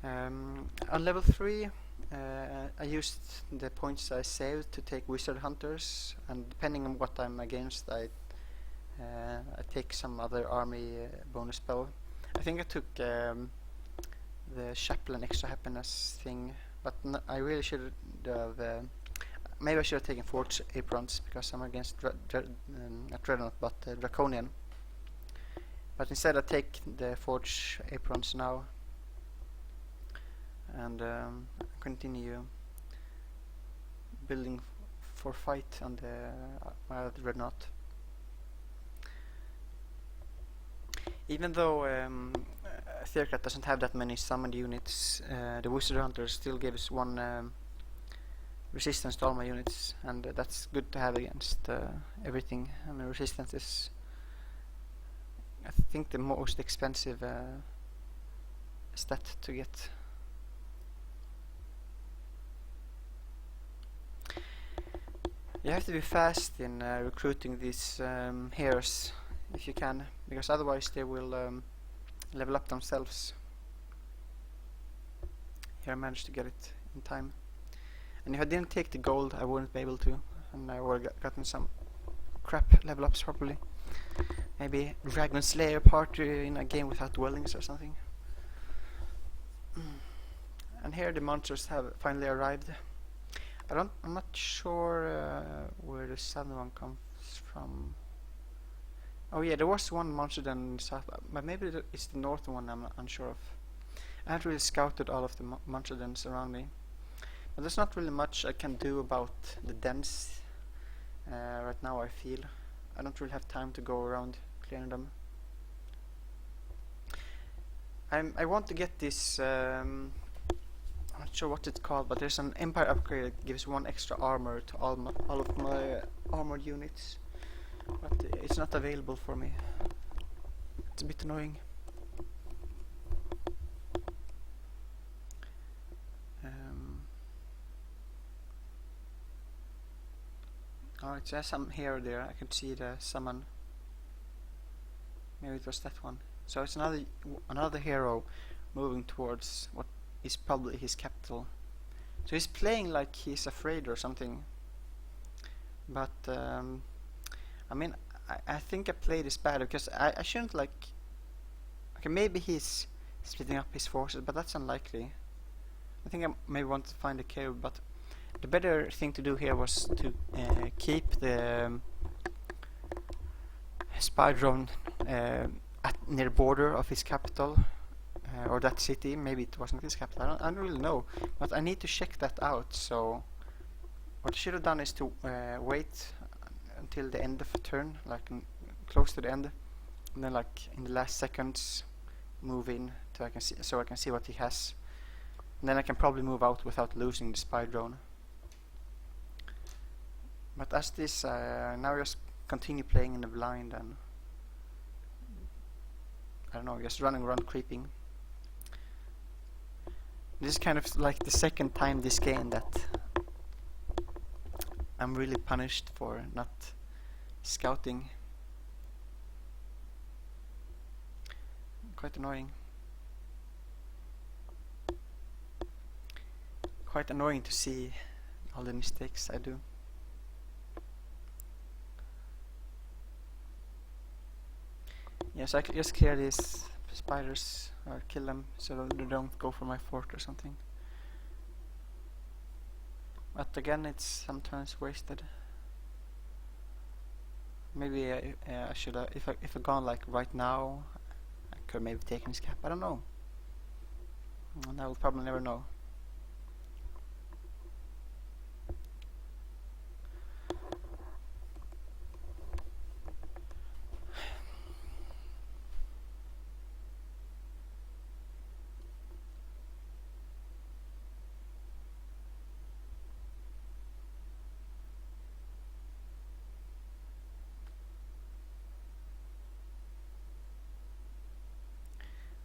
On level 3, I used the points I saved to take wizard hunters, and depending on what I'm against, I take some other army bonus spell. I think I took the chaplain extra happiness thing, but I really should have. Maybe I should have taken Forge aprons because I'm against not Dreadnought but Draconian. But instead I take the Forge aprons now and continue building for fight on the Dreadnought. Even though Theocrat doesn't have that many summoned units, the Wizard Hunter still gives 1 resistance to all my units, and that's good to have against everything. I mean, resistance is, I think, the most expensive stat to get. You have to be fast in recruiting these heirs if you can, because otherwise they will level up themselves. Here I managed to get it in time, and if I didn't take the gold I wouldn't be able to, and I would have gotten some crap level ups probably. Maybe Dragon Slayer party in a game without dwellings or something. And here the monsters have finally arrived. I'm not sure where the southern one comes from. Oh yeah, there was one monster in the south, but maybe it's the northern one I'm unsure of. I haven't really scouted all of the monster dens around me, but there's not really much I can do about the dens right now. I feel I don't really have time to go around clearing them. I want to get this. I'm not sure what it's called, but there's an Empire upgrade that gives 1 extra armor to all of my armored units, but it's not available for me. It's a bit annoying. Oh, it says some here or there. I can see the summon. Maybe it was that one. So it's another hero moving towards what is probably his capital. So he's playing like he's afraid or something. But I mean, I think I played this bad because I shouldn't like. Okay, maybe he's splitting up his forces, but that's unlikely. I think I maybe want to find a cave, but the better thing to do here was to keep the spy drone near the border of his capital, or that city. Maybe it wasn't his capital. I don't really know, but I need to check that out. So what I should have done is to wait until the end of the turn, like close to the end, and then like in the last seconds move in so I can see what he has, and then I can probably move out without losing the spy drone. But as this, now just continue playing in the blind and I don't know, just running around creeping. This is kind of like the second time this game that I'm really punished for not scouting. Quite annoying. Quite annoying to see all the mistakes I do. Yes, I could just clear these spiders or kill them so they don't go for my fort or something. But again, it's sometimes wasted. Maybe I should have, if I gone like right now, I could maybe taken his cap. I don't know. And I will probably never know.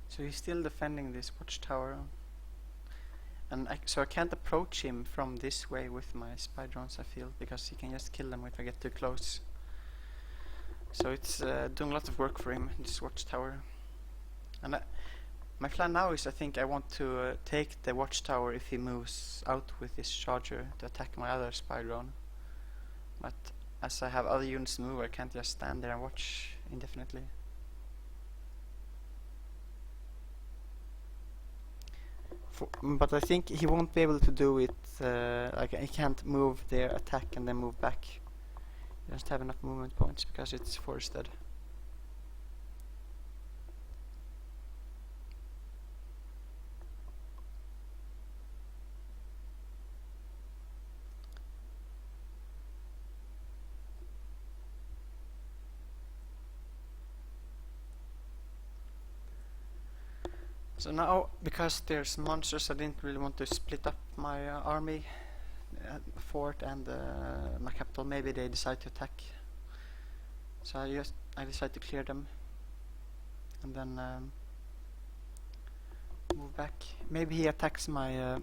So he's still defending this watchtower, and so I can't approach him from this way with my spy drones, I feel, because he can just kill them if I get too close. So it's doing a lot of work for him, this watchtower. And my plan now is, I think I want to take the watchtower if he moves out with this charger to attack my other spy drone. But as I have other units to move, I can't just stand there and watch indefinitely. But I think he won't be able to do it, like he can't move their attack and then move back. He doesn't have enough movement points because it's forested. So now, because there's monsters, I didn't really want to split up my army, fort and my capital. Maybe they decide to attack. So I decide to clear them and then move back. Maybe he attacks my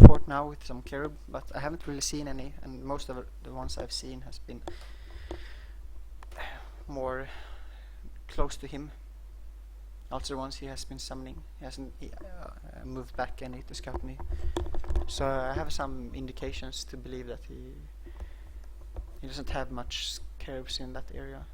fort now with some cherub, but I haven't really seen any, and most of the ones I've seen has been more close to him. Also the ones he has been summoning, he hasn't moved back any to scout me. So I have some indications to believe that he doesn't have much cherubs in that area.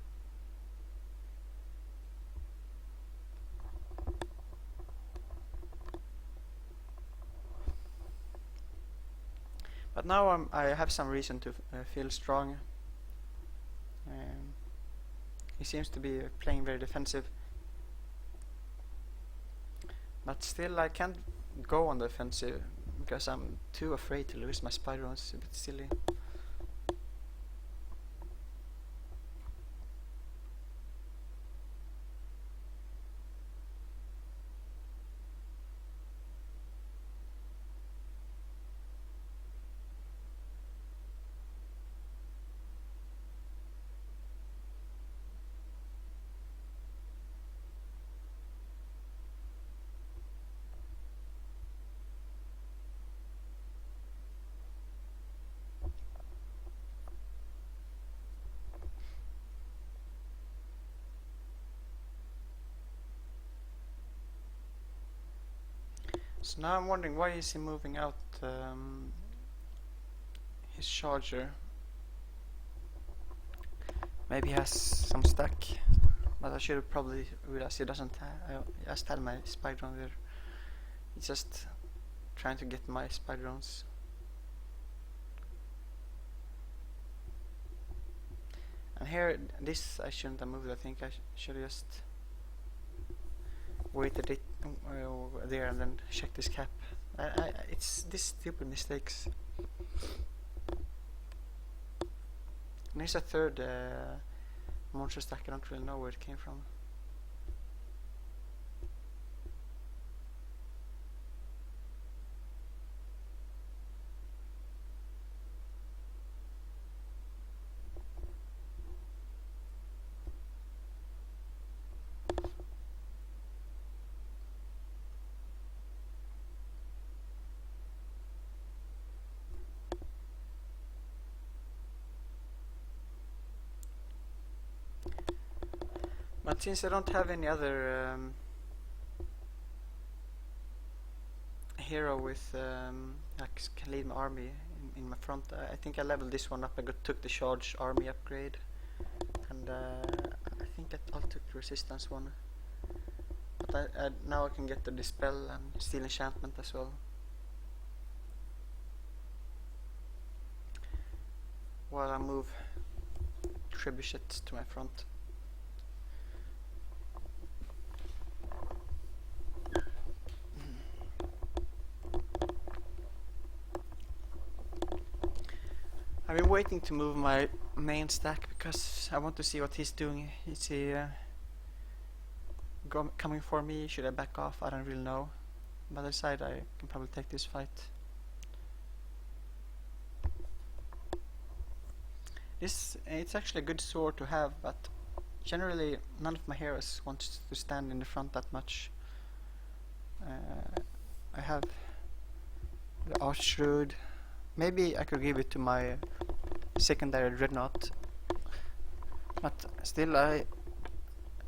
But now I have some reason to feel strong. He seems to be playing very defensive. But still, I can't go on the offensive because I'm too afraid to lose my spy drones. It's a bit silly. So now I'm wondering, why is he moving out his charger? Maybe he has some stack, but I should have probably realized he doesn't have. I just had my spy drone there. He's just trying to get my spy drones. And here, this I shouldn't have moved. I think I should have just waited it there and then check this cap. It's this stupid mistakes. And here's a third monster stack. I don't really know where it came from. But since I don't have any other hero with like can lead my army in my front, I think I leveled this one up. I took the charge army upgrade, and I think I'll took the resistance one. But now I can get the dispel and steal enchantment as well. While I move trebuchets to my front. I've been waiting to move my main stack because I want to see what he's doing. Is he coming for me? Should I back off? I don't really know. By the side, I can probably take this fight. It's actually a good sword to have, but generally none of my heroes wants to stand in the front that much. I have the Archrude. Maybe I could give it to my secondary dreadnought, but still,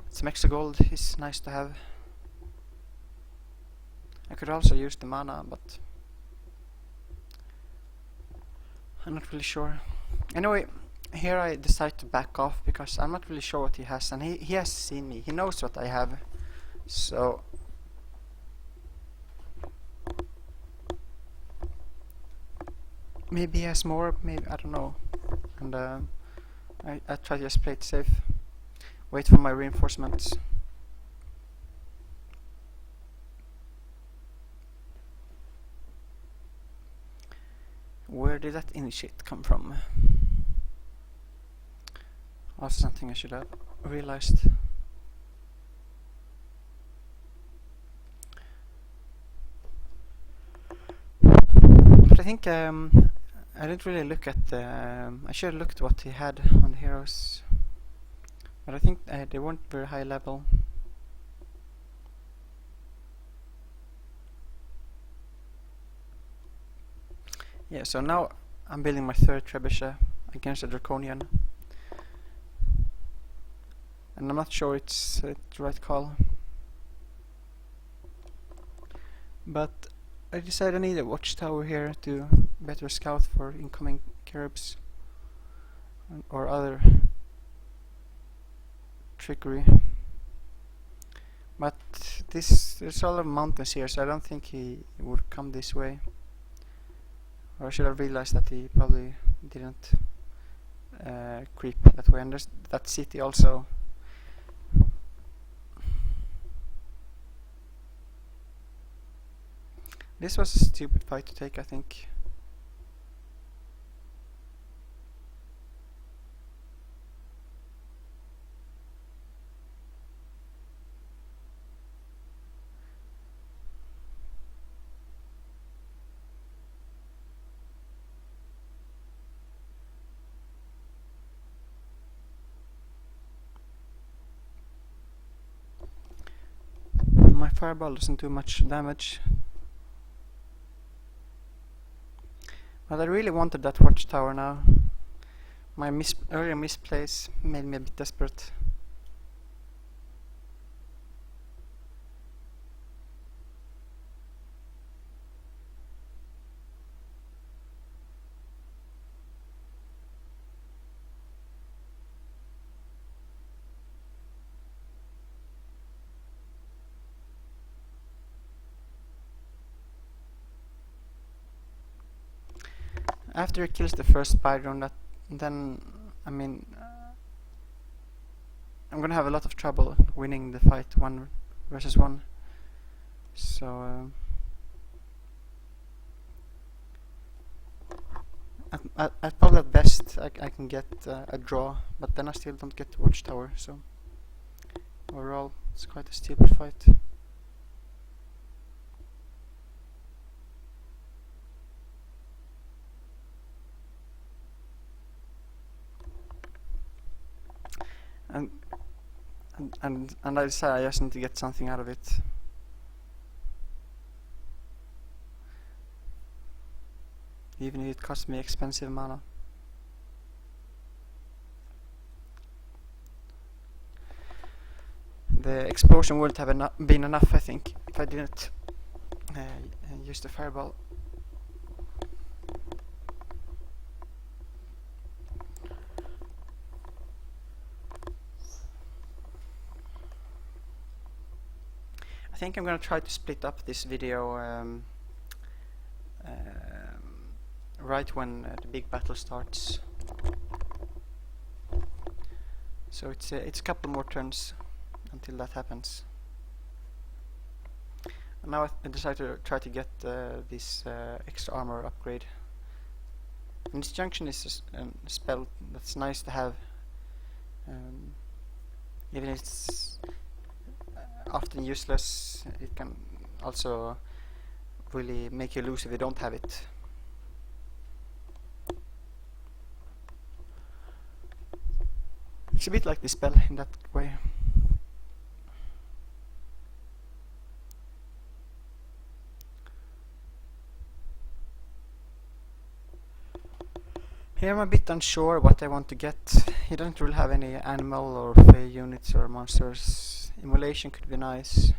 some extra gold is nice to have. I could also use the mana, but I'm not really sure. Anyway, here I decide to back off because I'm not really sure what he has, and he has seen me. He knows what I have, so maybe he has more, maybe, I don't know. And I try to just play it safe. Wait for my reinforcements. Where did that initiate come from? Also something I should have realized. But I think I didn't really look at I should have looked what he had on the heroes, but I think they weren't very high level. Yeah, so now I'm building my third trebuchet against a Draconian, and I'm not sure it's the right call, but I decided I need a watchtower here to better scout for incoming Caribs or other trickery. But there's a lot of mountains here, so I don't think he would come this way. Or I should have realized that he probably didn't creep that way. And there's that city also. This was a stupid fight to take, I think. My fireball doesn't do much damage. But I really wanted that watchtower now. My earlier misplays made me a bit desperate. After he kills the first spider on that, then I mean I'm gonna have a lot of trouble winning the fight 1 versus 1. So at probably at best I can get a draw, but then I still don't get the watchtower. So overall, it's quite a stupid fight. And I decided I just need to get something out of it. Even if it costs me expensive mana. The explosion wouldn't have been enough, I think, if I didn't use the fireball. I think I'm gonna try to split up this video right when the big battle starts. So it's a couple more turns until that happens. And now I decided to try to get this extra armor upgrade. And this junction is a spell that's nice to have, even if it's often useless. It can also really make you lose if you don't have it. It's a bit like this spell in that way. Here I'm a bit unsure what I want to get. He doesn't really have any animal or fey units or monsters. Immolation could be nice.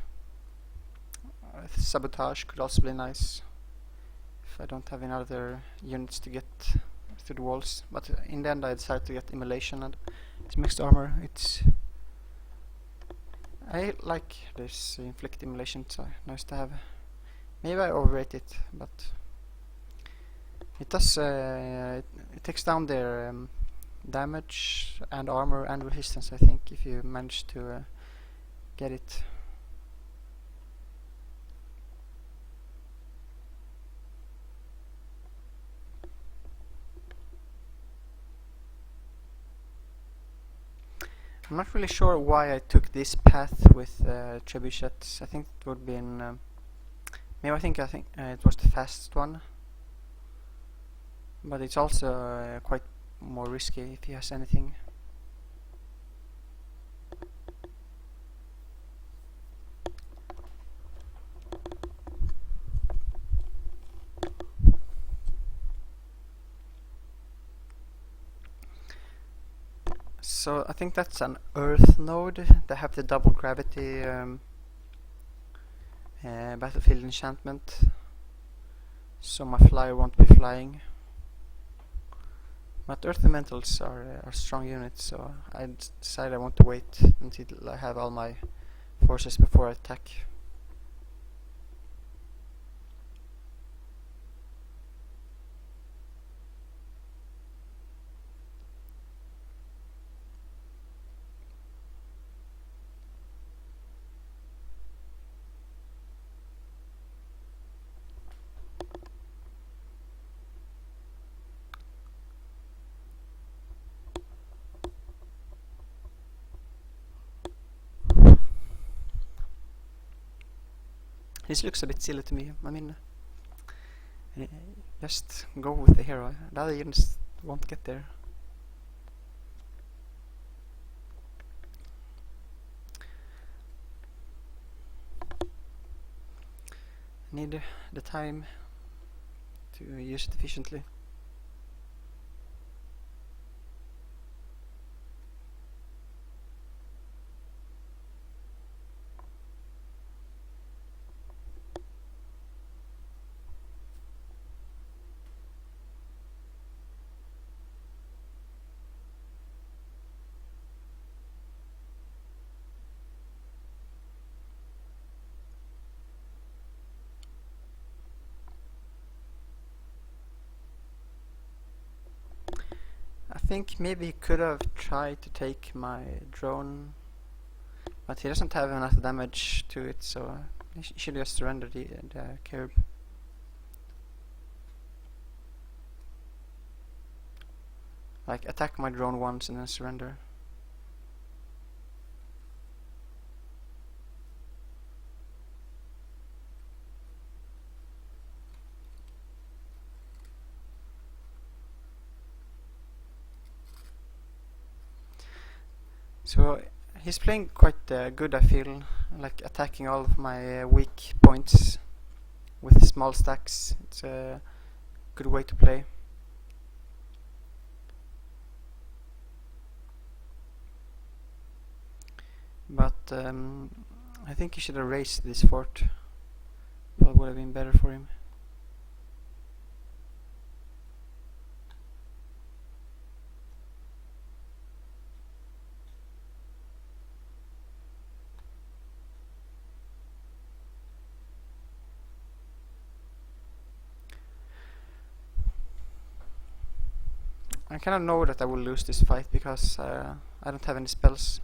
Sabotage could also be nice if I don't have any other units to get through the walls. But in the end I decided to get Immolation, and it's mixed armor. I like this inflict Immolation, it's nice to have. Maybe I overrate it, but it does. It takes down their damage and armor and resistance, I think, if you manage to get it. I'm not really sure why I took this path with trebuchets. I think it would be in maybe I think it was the fastest one, but it's also quite more risky if he has anything. So I think that's an earth node. They have the double gravity battlefield enchantment, so my flyer won't be flying. But earth elementals are strong units, so I decided I want to wait until I have all my forces before I attack. This looks a bit silly to me. I mean, just go with the hero. The other units won't get there. Need the time to use it efficiently. I think maybe he could have tried to take my drone, but he doesn't have enough damage to it, so he should just surrender the curb. Like, attack my drone once and then surrender. So he's playing quite good, I feel, like attacking all of my weak points with small stacks. It's a good way to play. But I think he should have raised this fort. That would have been better for him. I kind of know that I will lose this fight because I don't have any spells.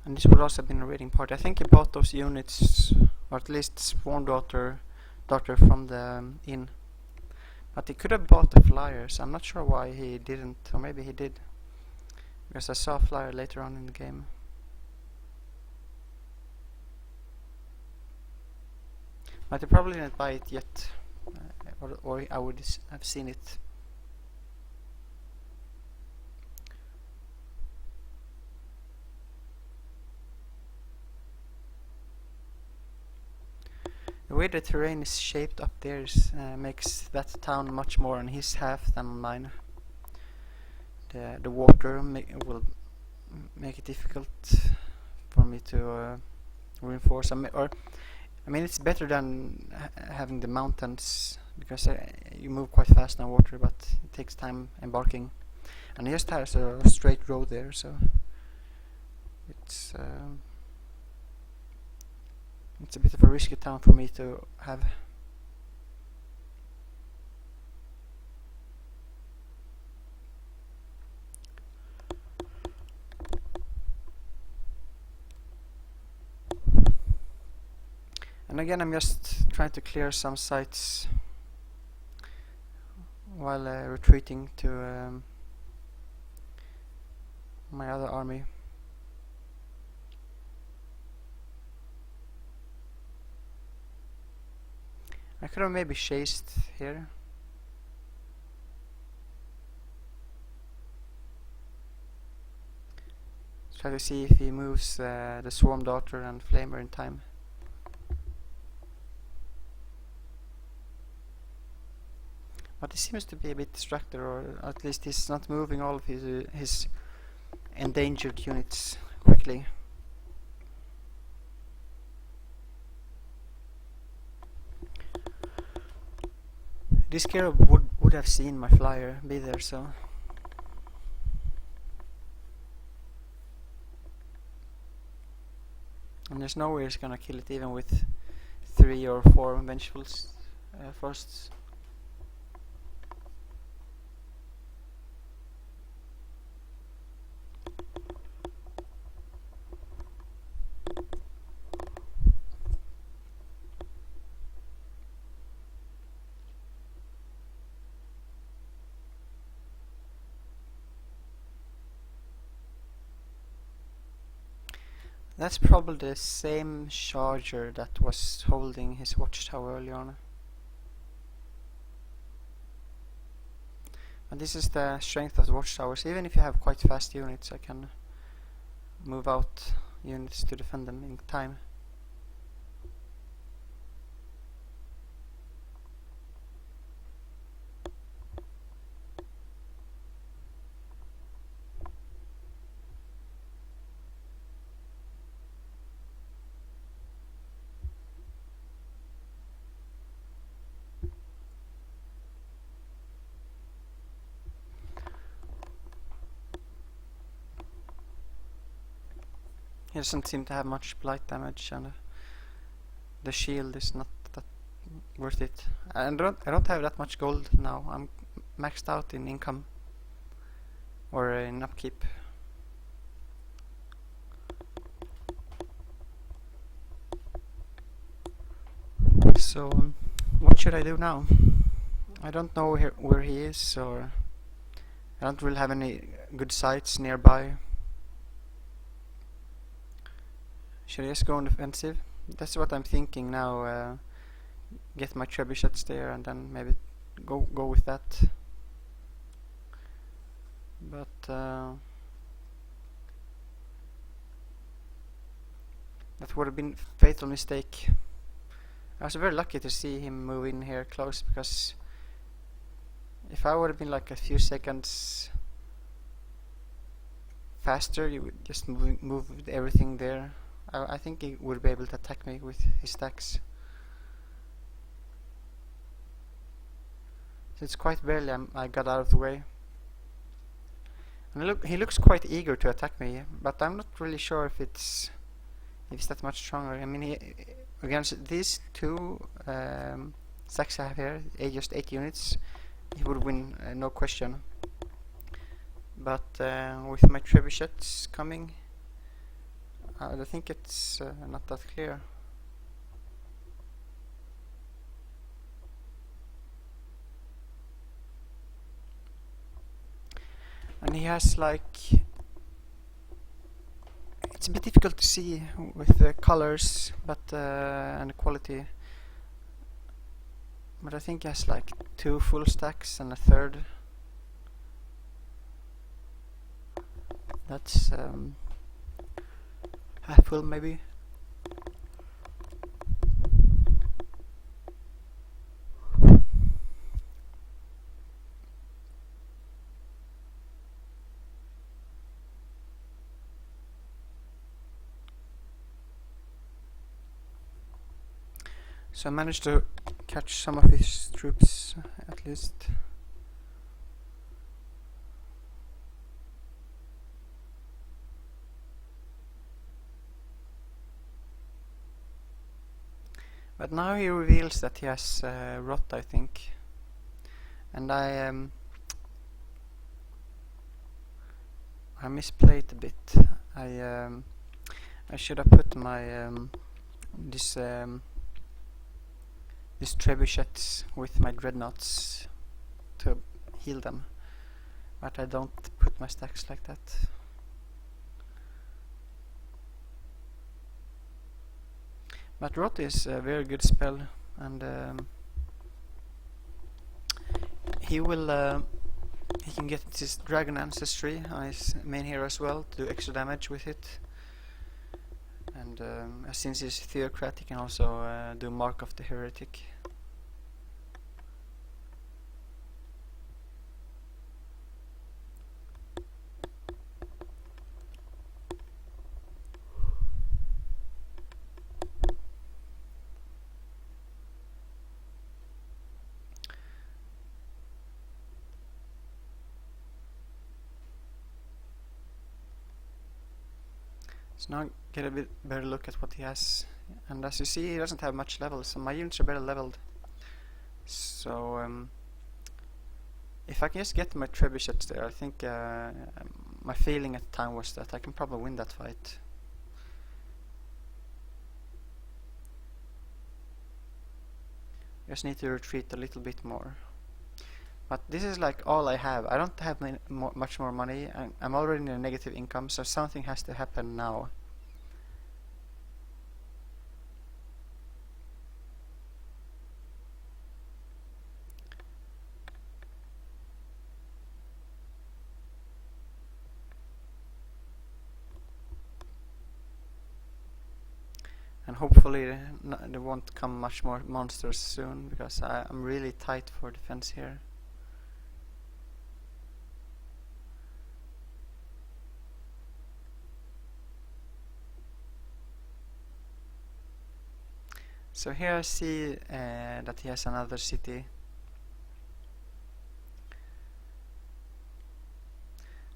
And this would also have been a raiding party. I think he bought those units, or at least Swarm Daughter from the inn. But he could have bought the flyers. I'm not sure why he didn't, or maybe he did, because I saw a flyer later on in the game. But he probably didn't buy it yet, or I would have seen it. The way the terrain is shaped up there makes that town much more on his half than on mine. The water will make it difficult for me to reinforce. I mean, it's better than having the mountains, because you move quite fast on water, but it takes time embarking. And he just has a straight road there, so it's a bit of a risky town for me to have. And again, I'm just trying to clear some sites while retreating to my other army. I could have maybe chased here. Try to see if he moves the Swarm Daughter and Flamer in time. But he seems to be a bit distracted, or at least he's not moving all of his endangered units quickly. This Scarab would have seen my flyer be there, so... And there's no way he's gonna kill it even with 3 or 4 Vengefuls firsts. That's probably the same charger that was holding his watchtower earlier on. And this is the strength of the watchtowers. Even if you have quite fast units, I can move out units to defend them in time. He doesn't seem to have much blight damage, and the shield is not that worth it. I don't have that much gold now. I'm maxed out in income or in upkeep. So what should I do now? I don't know where he is, or I don't really have any good sites nearby. Should I just go on defensive? That's what I'm thinking now. Get my trebuchets there and then maybe go with that. But that would have been a fatal mistake. I was very lucky to see him move in here close, because if I would have been like a few seconds faster, you would just move everything there. I think he would be able to attack me with his stacks. So it's quite barely I got out of the way. And he looks quite eager to attack me, but I'm not really sure if it's that much stronger. I mean, against these two stacks I have here, just 8 units, he would win, no question. But with my trebuchets coming, I think it's not that clear. And he has like... It's a bit difficult to see with the colors, but and the quality. But I think he has like 2 full stacks and a third. That's half full maybe. So I managed to catch some of his troops at least. But now he reveals that he has rot, I think, and I misplayed a bit. I should have put my these trebuchets with my dreadnoughts to heal them, but I don't put my stacks like that. But Rot is a very good spell, and he can get his Dragon Ancestry on his main hero as well to do extra damage with it. And since he's Theocrat, he can also do Mark of the Heretic. So now get a bit better look at what he has. And as you see, he doesn't have much levels, so my units are better leveled. So if I can just get my trebuchets there, I think my feeling at the time was that I can probably win that fight. Just need to retreat a little bit more. But this is like all I have. I don't have much more money. I'm already in a negative income, so something has to happen now. And hopefully there won't come much more monsters soon, because I'm really tight for defense here. So here I see that he has another city.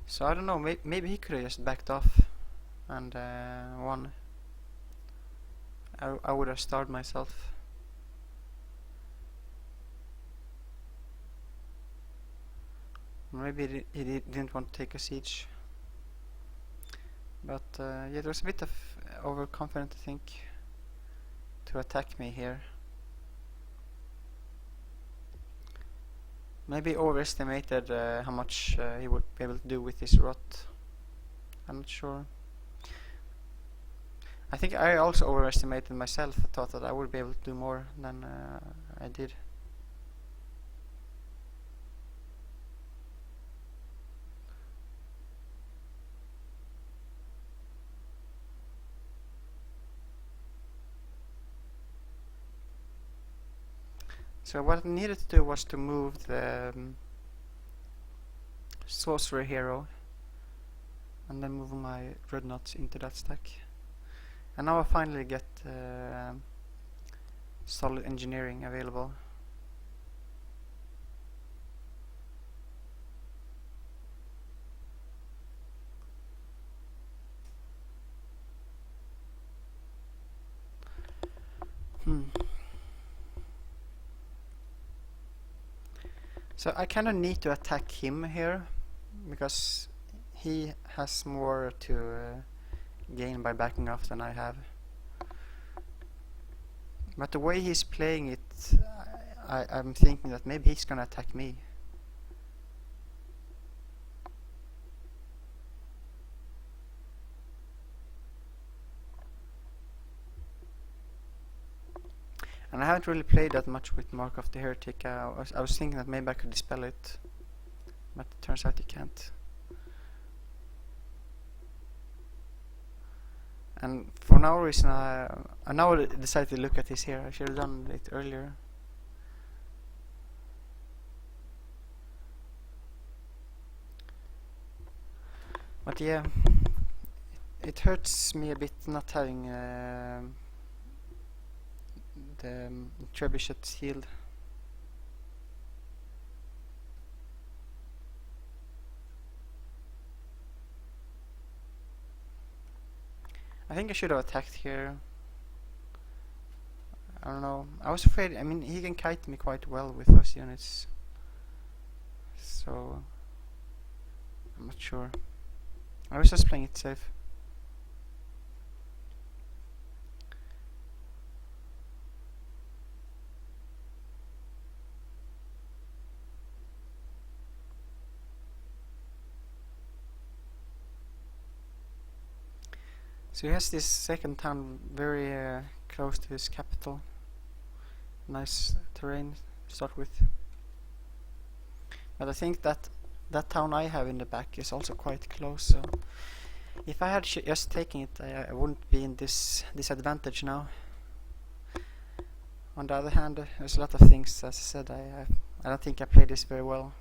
So I don't know, maybe he could have just backed off and won. I would have starved myself. Maybe he didn't want to take a siege. But yeah, there was a bit of overconfident, I think, to attack me here. Maybe overestimated how much he would be able to do with this rot. I'm not sure. I think I also overestimated myself. I thought that I would be able to do more than I did. So what I needed to do was to move the sorcerer hero and then move my dreadnoughts into that stack. And now I finally get solid engineering available. So I kind of need to attack him here, because he has more to gain by backing off than I have. But the way he's playing it, I'm thinking that maybe he's gonna attack me. And I haven't really played that much with Mark of the Heretic. I was thinking that maybe I could dispel it, but it turns out you can't. And for no reason, I now decided to look at this here. I should have done it earlier. But yeah, it hurts me a bit not having the trebuchet healed. I think I should have attacked here. I don't know. I was afraid. I mean, he can kite me quite well with those units, so I'm not sure. I was just playing it safe. So he has this second town very close to his capital. Nice terrain to start with. But I think that town I have in the back is also quite close, so if I had just taken it, I wouldn't be in this disadvantage now. On the other hand, there's a lot of things, as I said, I don't think I played this very well.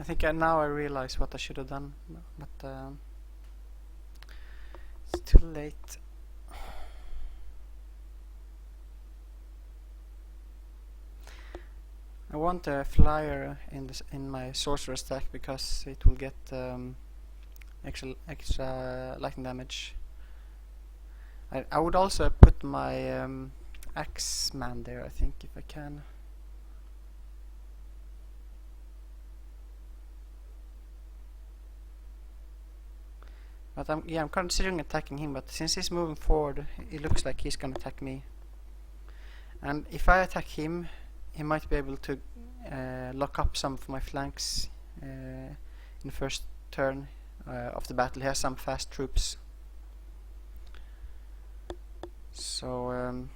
think now I realize what I should have done, but it's too late. I want a flyer in my sorcerer stack because it will get extra lightning damage. I would also put my Axeman there, I think, if I can. But I'm considering attacking him, but since he's moving forward, it looks like he's gonna attack me. And if I attack him, he might be able to lock up some of my flanks in the first turn of the battle. He has some fast troops. So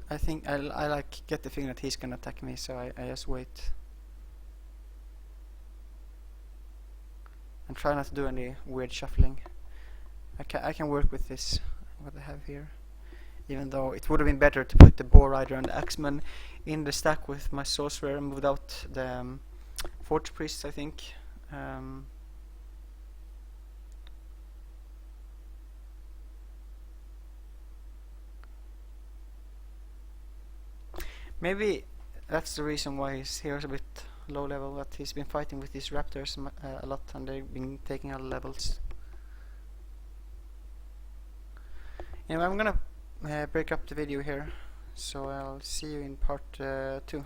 I think I like get the feeling that he's gonna attack me, so I just wait. And try not to do any weird shuffling. I can work with this, what I have here. Even though it would have been better to put the Boar Rider and the Axeman in the stack with my Sorcerer and moved out the Forge Priests, I think. Maybe that's the reason why his hero's a bit low level, that he's been fighting with these raptors a lot and they've been taking out levels. Anyway, I'm gonna break up the video here, so I'll see you in part 2.